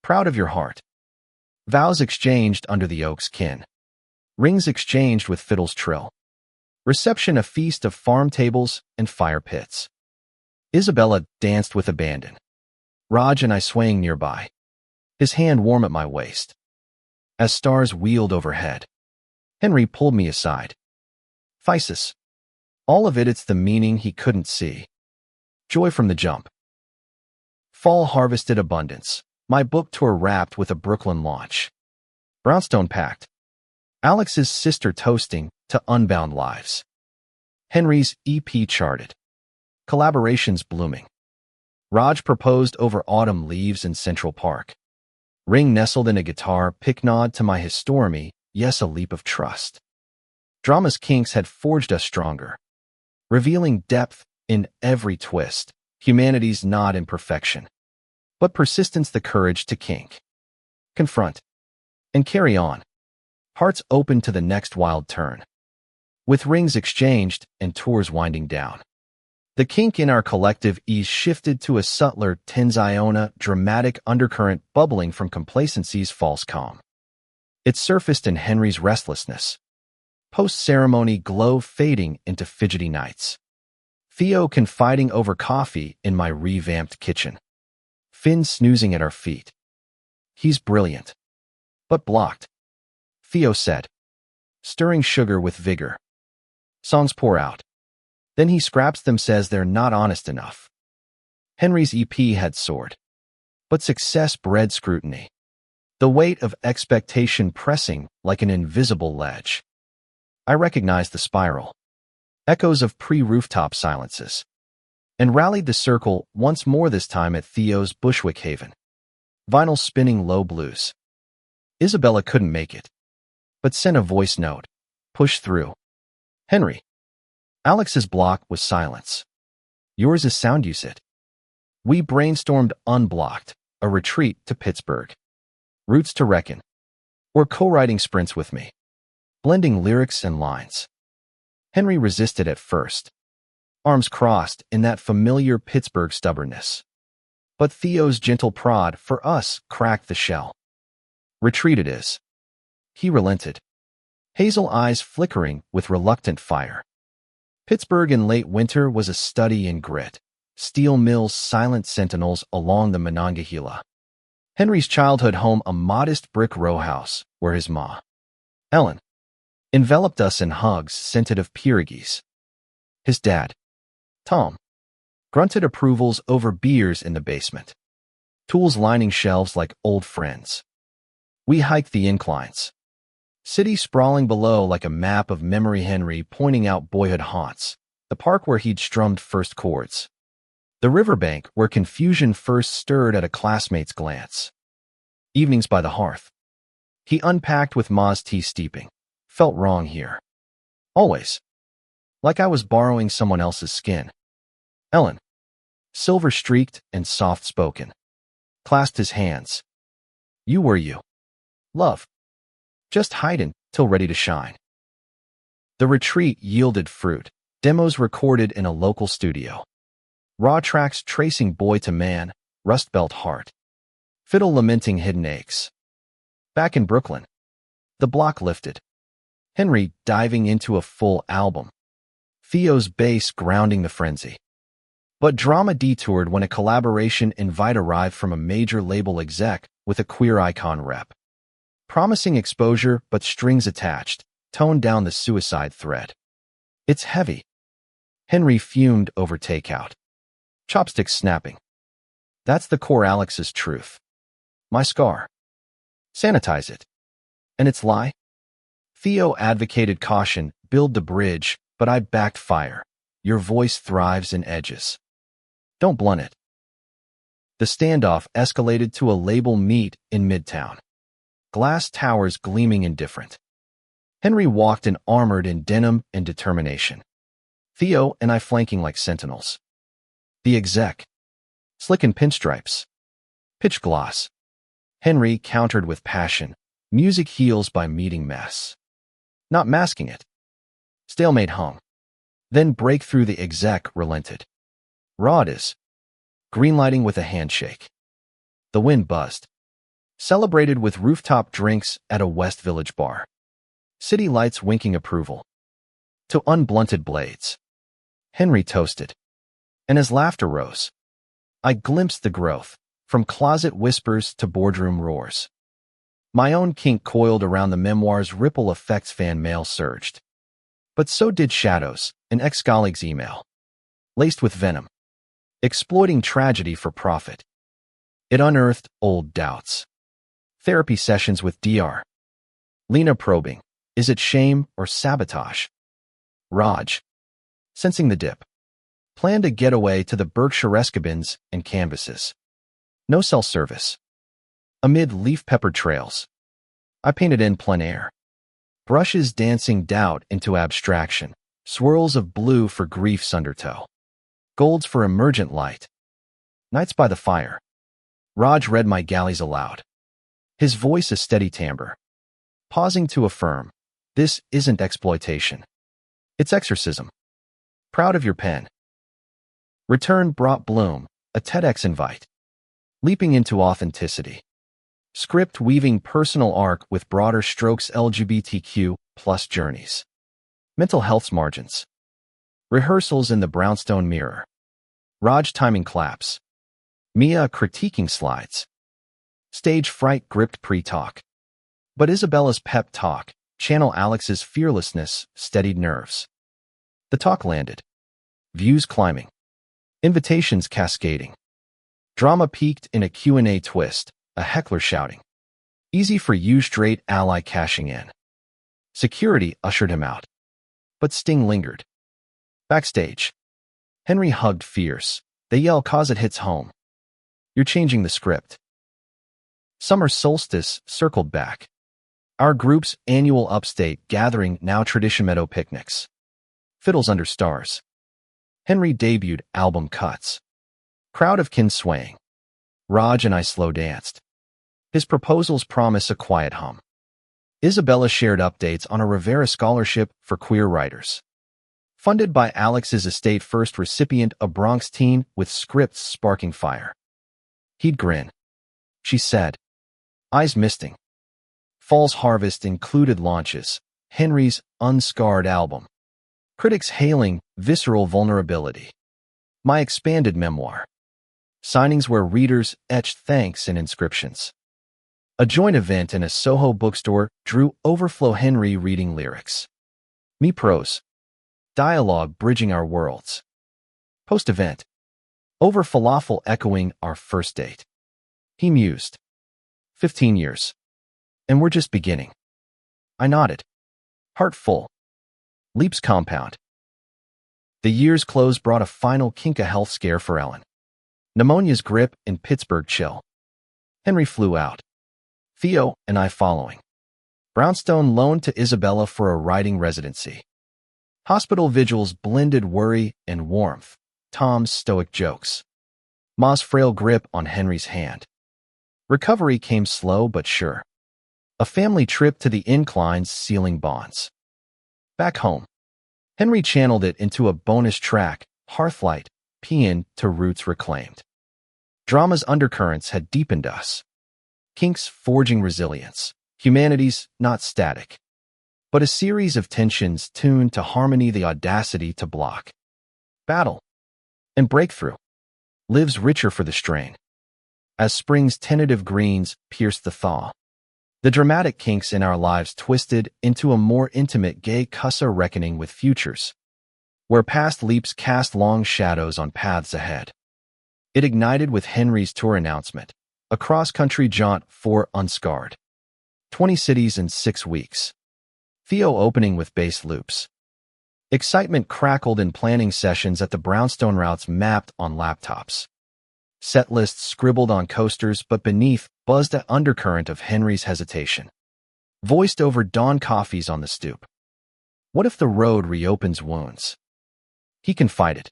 "Proud of your heart." Vows exchanged under the oak's kin. Rings exchanged with fiddle's trill. Reception a feast of farm tables and fire pits. Isabella danced with abandon. Raj and I swaying nearby, his hand warm at my waist. As stars wheeled overhead, Henry pulled me aside. Physis. All of it's the meaning he couldn't see. Joy from the jump. Fall harvested abundance. My book tour wrapped with a Brooklyn launch. Brownstone packed. Alex's sister toasting to unbound lives. Henry's EP charted. Collaborations blooming. Raj proposed over autumn leaves in Central Park. Ring nestled in a guitar pick nod to my history, yes, a leap of trust. Drama's kinks had forged us stronger, revealing depth in every twist, humanity's not imperfection, but persistence the courage to kink, confront, and carry on, hearts open to the next wild turn. With rings exchanged and tours winding down, the kink in our collective ease shifted to a subtler tenziona, dramatic undercurrent bubbling from complacency's false calm. It surfaced in Henry's restlessness, post-ceremony glow fading into fidgety nights. Theo confiding over coffee in my revamped kitchen. Finn snoozing at our feet. He's brilliant, but blocked, Theo said, stirring sugar with vigor. Songs pour out. Then he scraps them, says they're not honest enough. Henry's EP had soared, but success bred scrutiny. The weight of expectation pressing like an invisible ledge. I recognized the spiral. Echoes of pre-rooftop silences. And rallied the circle once more, this time at Theo's Bushwick Haven. Vinyl spinning low blues. Isabella couldn't make it, but sent a voice note. Push through. Henry. Alex's block was silence. Yours is sound, you said. We brainstormed unblocked, a retreat to Pittsburgh. Roots to reckon. Or co-writing sprints with me. Blending lyrics and lines. Henry resisted at first, arms crossed in that familiar Pittsburgh stubbornness. But Theo's gentle prod for us cracked the shell. Retreat it is. He relented, hazel eyes flickering with reluctant fire. Pittsburgh in late winter was a study in grit, steel mills silent sentinels along the Monongahela. Henry's childhood home a modest brick row house where his ma, Ellen, enveloped us in hugs scented of pierogies. His dad, Tom, grunted approvals over beers in the basement, tools lining shelves like old friends. We hiked the inclines, city sprawling below like a map of memory, Henry pointing out boyhood haunts, the park where he'd strummed first chords, the riverbank where confusion first stirred at a classmate's glance. Evenings by the hearth. He unpacked with Ma's tea steeping. Felt wrong here. Always. Like I was borrowing someone else's skin. Ellen, silver-streaked and soft-spoken, clasped his hands. You were you. Love. Just hiding till ready to shine. The retreat yielded fruit. Demos recorded in a local studio. Raw tracks tracing boy to man, Rust Belt heart. Fiddle lamenting hidden aches. Back in Brooklyn, the block lifted. Henry diving into a full album. Theo's bass grounding the frenzy. But drama detoured when a collaboration invite arrived from a major label exec with a queer icon rep. Promising exposure but strings attached, toned down the suicide thread. It's heavy. Henry fumed over takeout. Chopsticks snapping. That's the core Alex's truth. My scar. Sanitize it. And its lie? Theo advocated caution, build the bridge, but I backed fire. Your voice thrives in edges. Don't blunt it. The standoff escalated to a label meet in Midtown. glass towers gleaming indifferent. Henry walked armored in denim and determination. Theo and I flanking like sentinels. The exec, slick in pinstripes. Pitch gloss. Henry countered with passion. Music heals by meeting mess. Not masking it. Stalemate hung. Then breakthrough the exec relented. Rod is. Greenlighting with a handshake. The wind buzzed. Celebrated with rooftop drinks at a West Village bar. City lights winking approval. To unblunted blades. Henry toasted. And as laughter rose, I glimpsed the growth, from closet whispers to boardroom roars. My own kink coiled around the memoir's ripple effects. Fan mail surged. But so did shadows, an ex-colleague's email. Laced with venom. Exploiting tragedy for profit. It unearthed old doubts. Therapy sessions with Dr. Lena probing. Is it shame or sabotage? Raj, sensing the dip, planned a getaway to the Berkshire Escabins and canvases. No cell service. Amid leaf-peppered trails, I painted in plein air. Brushes dancing doubt into abstraction, swirls of blue for grief's undertow, golds for emergent light. Nights by the fire. Raj read my galleys aloud, his voice a steady timbre, pausing to affirm, this isn't exploitation. It's exorcism. Proud of your pen. Return brought bloom, a TEDx invite. Leaping into authenticity. Script weaving personal arc with broader strokes LGBTQ plus journeys. Mental health's margins. Rehearsals in the brownstone mirror. Raj timing claps. Mia critiquing slides. Stage fright gripped pre-talk. But Isabella's pep talk, channel Alex's fearlessness, steadied nerves. The talk landed. Views climbing. Invitations cascading. Drama peaked in a Q&A twist, a heckler shouting. Easy for you straight ally cashing in. Security ushered him out. But Sting lingered. Backstage. Henry hugged fierce. They yell cause it hits home. You're changing the script. Summer solstice circled back. Our group's annual upstate gathering, now tradition meadow picnics. Fiddles under stars. Henry debuted album cuts. Crowd of kin swaying. Raj and I slow danced. His proposals promise a quiet hum. Isabella shared updates on a Rivera scholarship for queer writers. Funded by Alex's estate, first recipient, a Bronx teen with scripts sparking fire. He'd grin. She said. Eyes misting. Fall's harvest included launches. Henry's Unscarred album. Critics hailing visceral vulnerability. My expanded memoir. Signings where readers etched thanks and inscriptions. A joint event in a Soho bookstore drew overflow Henry reading lyrics. Me prose. Dialogue bridging our worlds. Post-event. Over falafel echoing our first date. He mused. 15 years. And we're just beginning. I nodded. Heart full. Leaps compound. The year's close brought a final kink, a health scare for Ellen. Pneumonia's grip in Pittsburgh chill. Henry flew out. Theo and I following. Brownstone loaned to Isabella for a writing residency. Hospital vigils blended worry and warmth. Tom's stoic jokes. Ma's frail grip on Henry's hand. Recovery came slow but sure. A family trip to the inclines sealing bonds. Back home. Henry channeled it into a bonus track, Hearthlight, Paean to Roots Reclaimed. Drama's undercurrents had deepened us. Kinks forging resilience. Humanity's not static, but a series of tensions tuned to harmony, the audacity to block. Battle. And breakthrough. Lives richer for the strain. As spring's tentative greens pierced the thaw. The dramatic kinks in our lives twisted into a more intimate gay cussa reckoning with futures, where past leaps cast long shadows on paths ahead. It ignited with Henry's tour announcement, a cross-country jaunt for Unscarred. 20 cities in 6 weeks. Theo opening with bass loops. Excitement crackled in planning sessions at the brownstone routes mapped on laptops. Set lists scribbled on coasters, but beneath buzzed an undercurrent of Henry's hesitation, voiced over dawn coffees on the stoop. What if the road reopens wounds? He confided.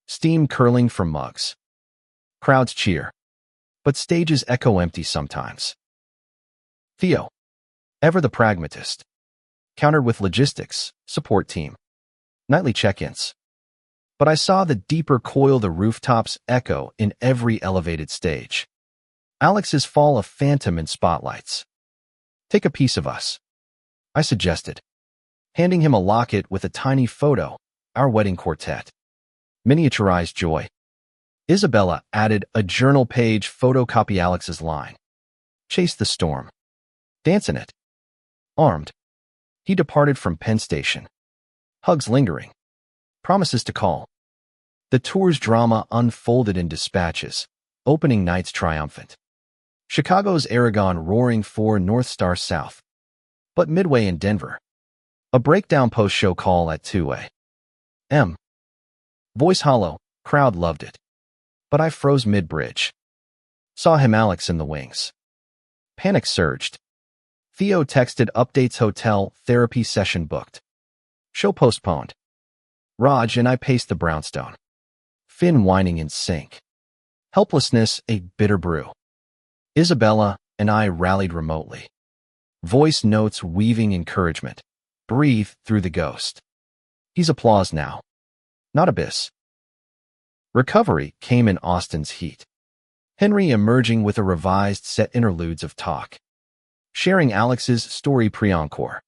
Steam curling from mugs. Crowds cheer, but stages echo empty sometimes. Theo, ever the pragmatist, countered with logistics, support team, nightly check-ins. But I saw the deeper coil the rooftops echo in every elevated stage. Alex's fall of phantom in spotlights. Take a piece of us, I suggested, handing him a locket with a tiny photo, our wedding quartet. Miniaturized joy. Isabella added a journal page photocopy Alex's line. Chase the storm. Dance in it. Armed, he departed from Penn Station. Hugs lingering. Promises to call. The tour's drama unfolded in dispatches, opening nights triumphant. Chicago's Aragon roaring 4 North Star South. But midway in Denver, a breakdown post-show call at 2 a.m. Voice hollow, crowd loved it. But I froze mid-bridge. Saw him Alex in the wings. Panic surged. Theo texted updates hotel therapy session booked. Show postponed. Raj and I paced the brownstone. Finn whining in sync. Helplessness a bitter brew. Isabella and I rallied remotely. Voice notes weaving encouragement. Breathe through the ghost. He's applause now. Not abyss. Recovery came in Austin's heat. Henry emerging with a revised set interludes of talk. Sharing Alex's story pre-encore.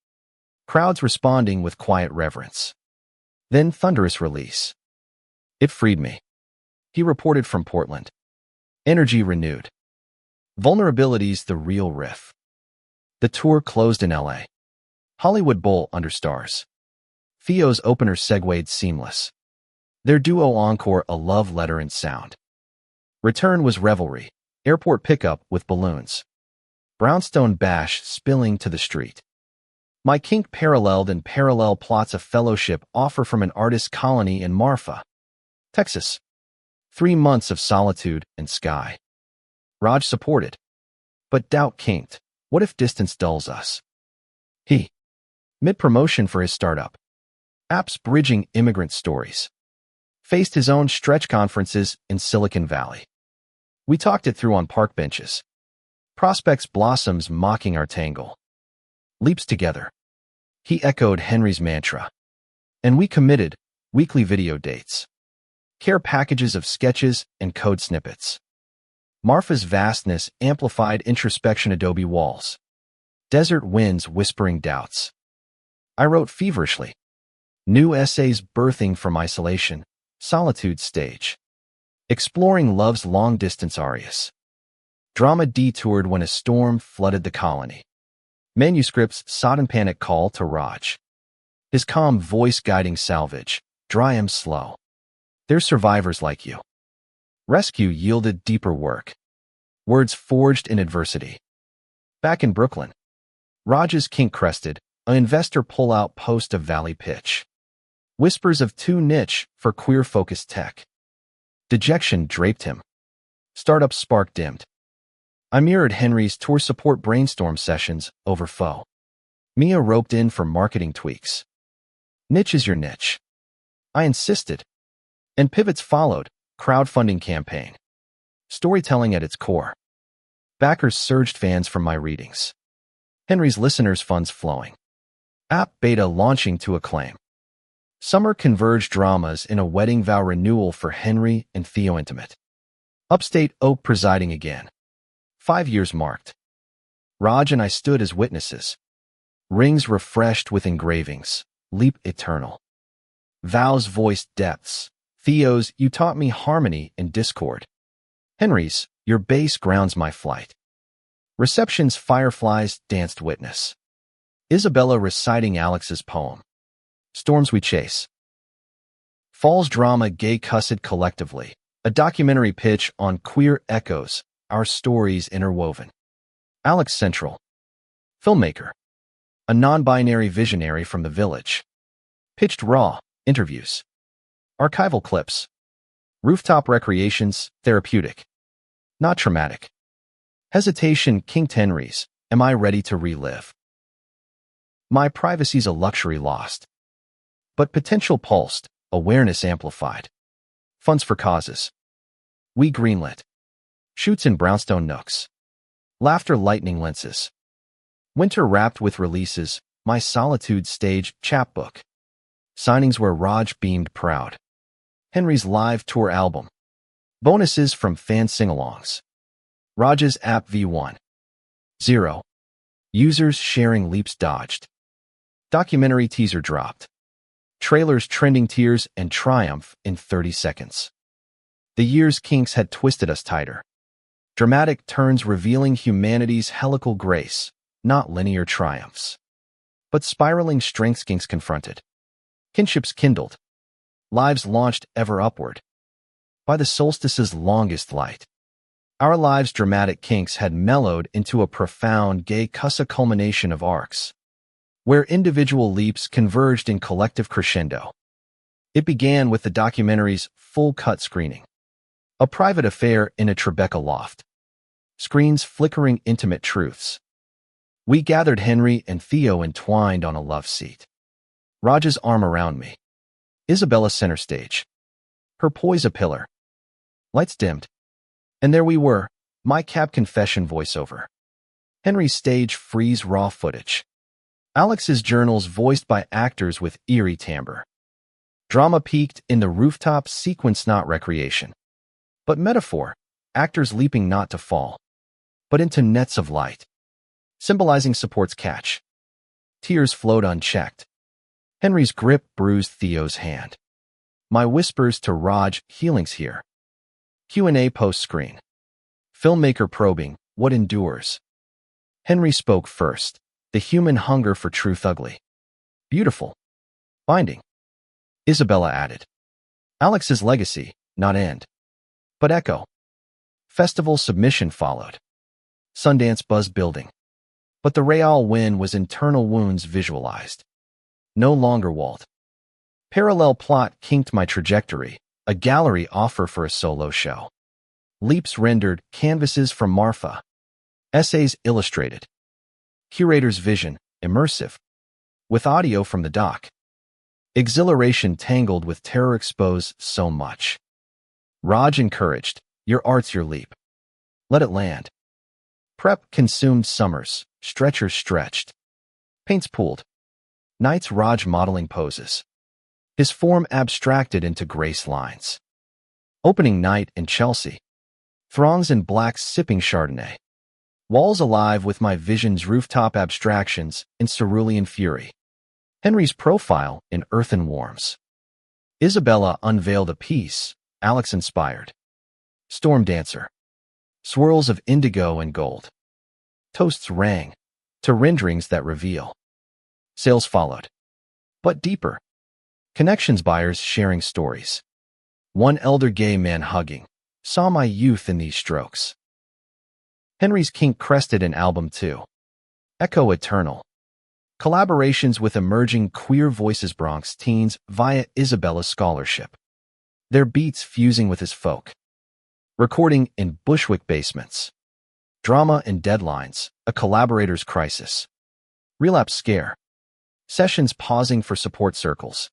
Crowds responding with quiet reverence. Then thunderous release. It freed me. He reported from Portland. Energy renewed. Vulnerabilities the real riff. The tour closed in LA. Hollywood Bowl under stars. Theo's opener segued seamless. Their duo encore a love letter in sound. Return was revelry. Airport pickup with balloons. Brownstone bash spilling to the street. My kink paralleled and parallel plots a fellowship offer from an artist colony in Marfa, Texas. 3 months of solitude and sky. Raj supported. But doubt kinked. What if distance dulls us? He, mid-promotion for his startup, apps bridging immigrant stories, faced his own stretch conferences in Silicon Valley. We talked it through on park benches. Prospects blossoms mocking our tangle. Leaps together. He echoed Henry's mantra. And we committed weekly video dates. Care packages of sketches and code snippets. Marfa's vastness amplified introspection adobe walls. Desert winds whispering doubts. I wrote feverishly. New essays birthing from isolation, solitude stage. Exploring love's long-distance arias. Drama detoured when a storm flooded the colony. Manuscripts sodden panic call to Raj. His calm voice guiding salvage. Dry 'em slow. There's survivors like you. Rescue yielded deeper work. Words forged in adversity. Back in Brooklyn. Raj's kink-crested, an investor pull-out post of Valley pitch. Whispers of too niche for queer-focused tech. Dejection draped him. Startup spark dimmed. I mirrored Henry's tour support brainstorm sessions over foe. Mia roped in for marketing tweaks. Niche is your niche. I insisted. And pivots followed, crowdfunding campaign. Storytelling at its core. Backers surged fans from my readings. Henry's listeners' funds flowing. App beta launching to acclaim. Summer converged dramas in a wedding vow renewal for Henry and Theo intimate. Upstate Oak presiding again. 5 years marked. Raj and I stood as witnesses. Rings refreshed with engravings. Leap eternal. Vows voiced depths. Theo's, you taught me harmony and discord. Henry's, your bass grounds my flight. Reception's fireflies danced witness. Isabella reciting Alex's poem. Storms we chase. Fall's drama gay cussed collectively. A documentary pitch on queer echoes, our stories interwoven. Alex Central. Filmmaker. A non-binary visionary from the village. Pitched raw, interviews. Archival clips. Rooftop recreations, therapeutic. Not traumatic. Hesitation kinked Henry's. Am I ready to relive? My privacy's a luxury lost. But potential pulsed, awareness amplified. Funds for causes. We greenlit. Shoots in brownstone nooks. Laughter lightning lenses. Winter wrapped with releases, my solitude stage chapbook. Signings where Raj beamed proud. Henry's live tour album. Bonuses from fan sing-alongs. Raj's app V1. 0. Users sharing leaps dodged. Documentary teaser dropped. Trailers trending tears and triumph in 30 seconds. The year's kinks had twisted us tighter. Dramatic turns revealing humanity's helical grace, not linear triumphs. But spiraling strengths kinks confronted. Kinships kindled. Lives launched ever upward. By the solstice's longest light. Our lives' dramatic kinks had mellowed into a profound gay cussa culmination of arcs, where individual leaps converged in collective crescendo. It began with the documentary's full-cut screening. A private affair in a Tribeca loft. Screens flickering intimate truths. We gathered Henry and Theo entwined on a love seat. Raj's arm around me. Isabella center stage. Her poise a pillar. Lights dimmed. And there we were, my cab confession voiceover. Henry's stage freeze raw footage. Alex's journals voiced by actors with eerie timbre. Drama peaked in the rooftop sequence, not recreation. But metaphor, actors leaping not to fall, but into nets of light. Symbolizing support's catch. Tears flowed unchecked. Henry's grip bruised Theo's hand. My whispers to Raj, healing's here. Q&A post-screen. Filmmaker probing, what endures? Henry spoke first. The human hunger for truth ugly. Beautiful. Binding. Isabella added. Alex's legacy, not end. But echo. Festival submission followed. Sundance buzz building. But the Real win was internal wounds visualized. No longer Walt. Parallel plot kinked my trajectory, a gallery offer for a solo show. Leaps rendered, canvases from Marfa. Essays illustrated. Curator's vision, immersive. With audio from the doc. Exhilaration tangled with terror exposed so much. Raj encouraged, your art's your leap. Let it land. Prep consumed summers, stretchers stretched. Paints pooled. Nights Raj modeling poses. His form abstracted into grace lines. Opening night in Chelsea. Throngs in blacks sipping Chardonnay. Walls alive with my vision's rooftop abstractions in cerulean fury. Henry's profile in earthen warms. Isabella unveiled a piece, Alex inspired. Storm dancer. Swirls of indigo and gold. Toasts rang, to renderings that reveal. Sales followed. But deeper. Connections buyers sharing stories. One elder gay man hugging. Saw my youth in these strokes. Henry's kink crested an album too. Echo Eternal. Collaborations with emerging queer voices Bronx teens via Isabella's scholarship. Their beats fusing with his folk. Recording in Bushwick basements. Drama and deadlines, a collaborator's crisis. Relapse scare. Sessions pausing for support circles.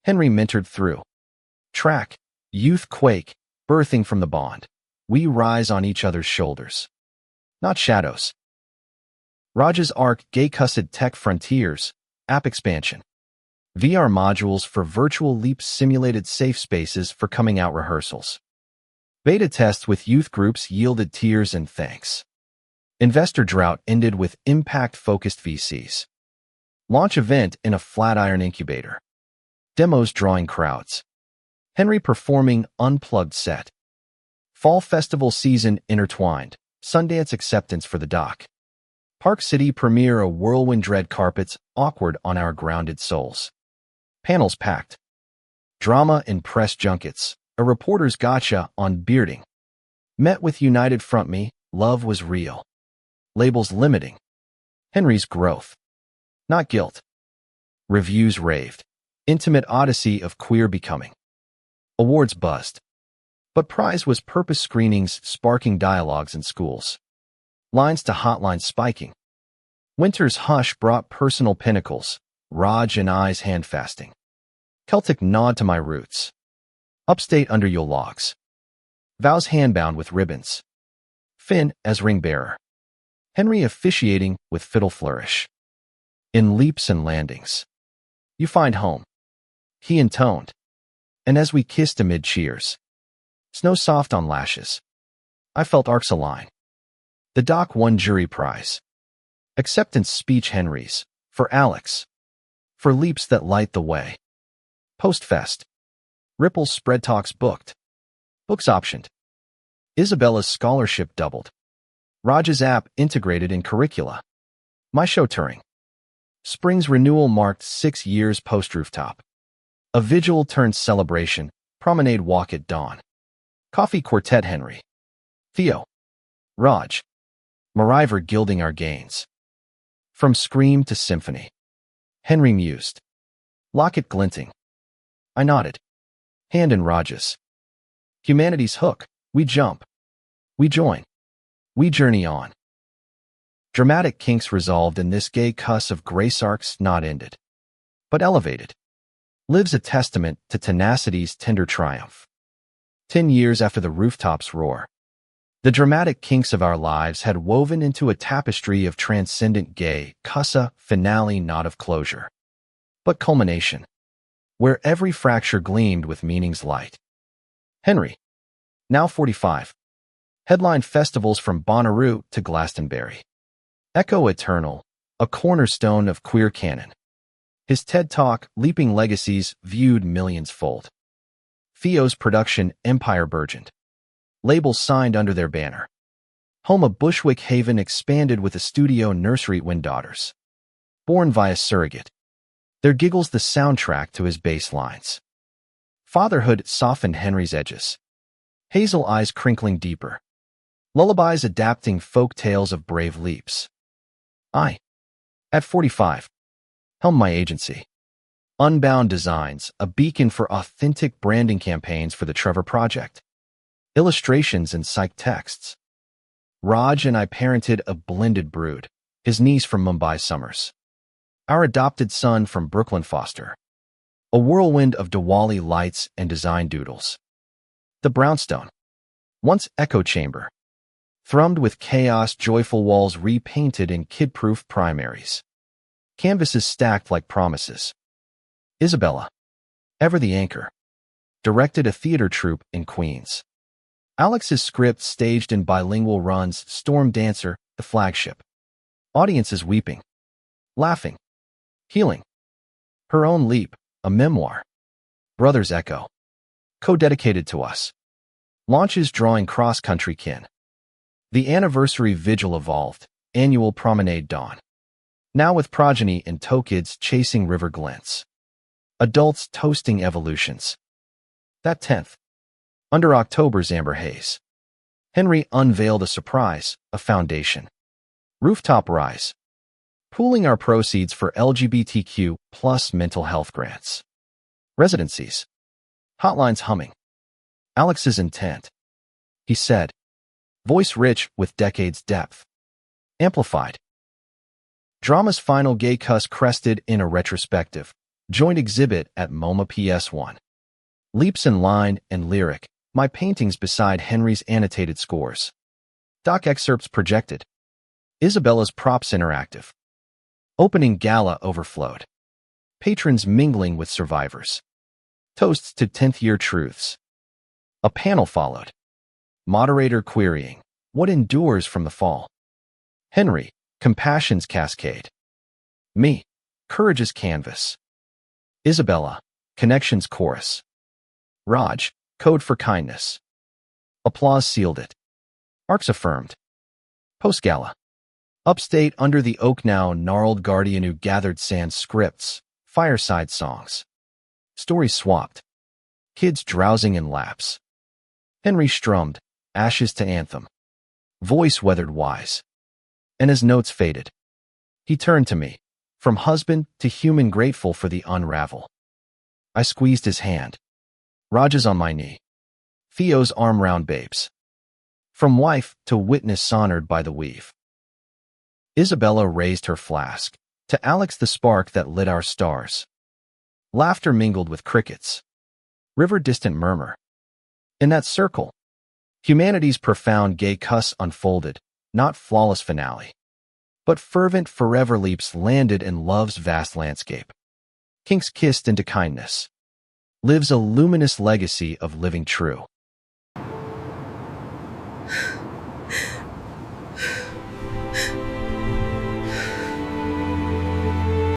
Henry mentored through. Track, youth quake, birthing from the bond. We rise on each other's shoulders. Not shadows. Raj's arc, gay cussed tech frontiers, app expansion. VR modules for virtual leaps simulated safe spaces for coming out rehearsals. Beta tests with youth groups yielded tears and thanks. Investor drought ended with impact-focused VCs. Launch event in a Flatiron incubator. Demos drawing crowds. Henry performing unplugged set. Fall festival season intertwined. Sundance acceptance for the doc. Park City premiere a whirlwind red carpets awkward on our grounded souls. Panels packed. Drama and press junkets. A reporter's gotcha on bearding. Met with United Front Me, love was real. Labels limiting. Henry's growth. Not guilt. Reviews raved. Intimate odyssey of queer becoming. Awards buzzed. But prize was purpose screenings sparking dialogues in schools. Lines to hotlines spiking. Winter's hush brought personal pinnacles, Raj and I's handfasting. Celtic nod to my roots. Upstate under your logs. Vows handbound with ribbons. Finn as ring bearer. Henry officiating with fiddle flourish. In leaps and landings. You find home. He intoned. And as we kissed amid cheers. Snow soft on lashes. I felt arcs align. The doc won jury prize. Acceptance speech Henry's. For Alex. For leaps that light the way. Postfest. Ripple's spread talks booked. Books optioned. Isabella's scholarship doubled. Raj's app integrated in curricula. My show touring. Spring's renewal marked 6 years post-Rooftop. A vigil turned celebration, promenade walk at dawn. Coffee quartet Henry. Theo. Raj. Mariver gilding our gains. From scream to symphony. Henry mused. Locket glinting. I nodded. Hand in Raj's. Humanity's hook. We jump. We join. We journey on. Dramatic kinks resolved in this gay cuss of grace arcs not ended, but elevated. Lives a testament to tenacity's tender triumph. 10 years after the Rooftops roar, the dramatic kinks of our lives had woven into a tapestry of transcendent gay, cussa, finale not of closure, but culmination, where every fracture gleamed with meaning's light. Henry, now 45, headlined festivals from Bonnaroo to Glastonbury. Echo Eternal, a cornerstone of queer canon. His TED Talk, Leaping Legacies, viewed millions-fold. Theo's production, Empire burgeoned. Labels signed under their banner. Home of Bushwick Haven expanded with a studio nursery when daughters. Born via surrogate. Their giggles the soundtrack to his bass lines. Fatherhood softened Henry's edges. Hazel eyes crinkling deeper. Lullabies adapting folk tales of brave leaps. I, at 45, helmed my agency. Unbound Designs, a beacon for authentic branding campaigns for the Trevor Project. Illustrations and psych texts. Raj and I parented a blended brood, his niece from Mumbai summers. Our adopted son from Brooklyn Foster. A whirlwind of Diwali lights and design doodles. The brownstone, once echo chamber, thrummed with chaos, joyful walls repainted in kid-proof primaries. Canvases stacked like promises. Isabella, ever the anchor, directed a theater troupe in Queens. Alex's script staged in bilingual runs, Storm Dancer, the flagship. Audiences weeping, laughing, healing. Her Own Leap, a memoir. Brothers Echo, co-dedicated to us. Launches drawing cross-country kin. The anniversary vigil evolved, annual promenade dawn. Now with progeny and toe kids chasing river glints. Adults toasting evolutions. That 10th. Under October's amber haze. Henry unveiled a surprise, a foundation. Rooftop Rise. Pooling our proceeds for LGBTQ plus mental health grants. Residencies. Hotlines humming. Alex's intent. He said. Voice rich with decades depth. Amplified. Drama's final gay cuss crested in a retrospective. Joint exhibit at MoMA PS1. Leaps in line and lyric. My paintings beside Henry's annotated scores. Doc excerpts projected. Isabella's props interactive. Opening gala overflowed. Patrons mingling with survivors. Toasts to 10th year truths. A panel followed. Moderator querying, what endures from the fall? Henry, compassion's cascade. Me, courage's canvas. Isabella, connection's chorus. Raj, code for kindness. Applause sealed it. Arcs affirmed. Post-gala. Upstate under the oak now gnarled guardian who gathered sans scripts, fireside songs. Stories swapped. Kids drowsing in laps. Henry strummed, ashes to anthem. Voice weathered wise. And as notes faded, he turned to me, from husband to human grateful for the unravel. I squeezed his hand. Raj is on my knee. Theo's arm round babes. From wife to witness honored by the weave. Isabella raised her flask. To Alex the spark that lit our stars. Laughter mingled with crickets. River distant murmur. In that circle, humanity's profound gay cuss unfolded, not flawless finale, but fervent forever leaps landed in love's vast landscape. Kinks kissed into kindness. Lives a luminous legacy of living true.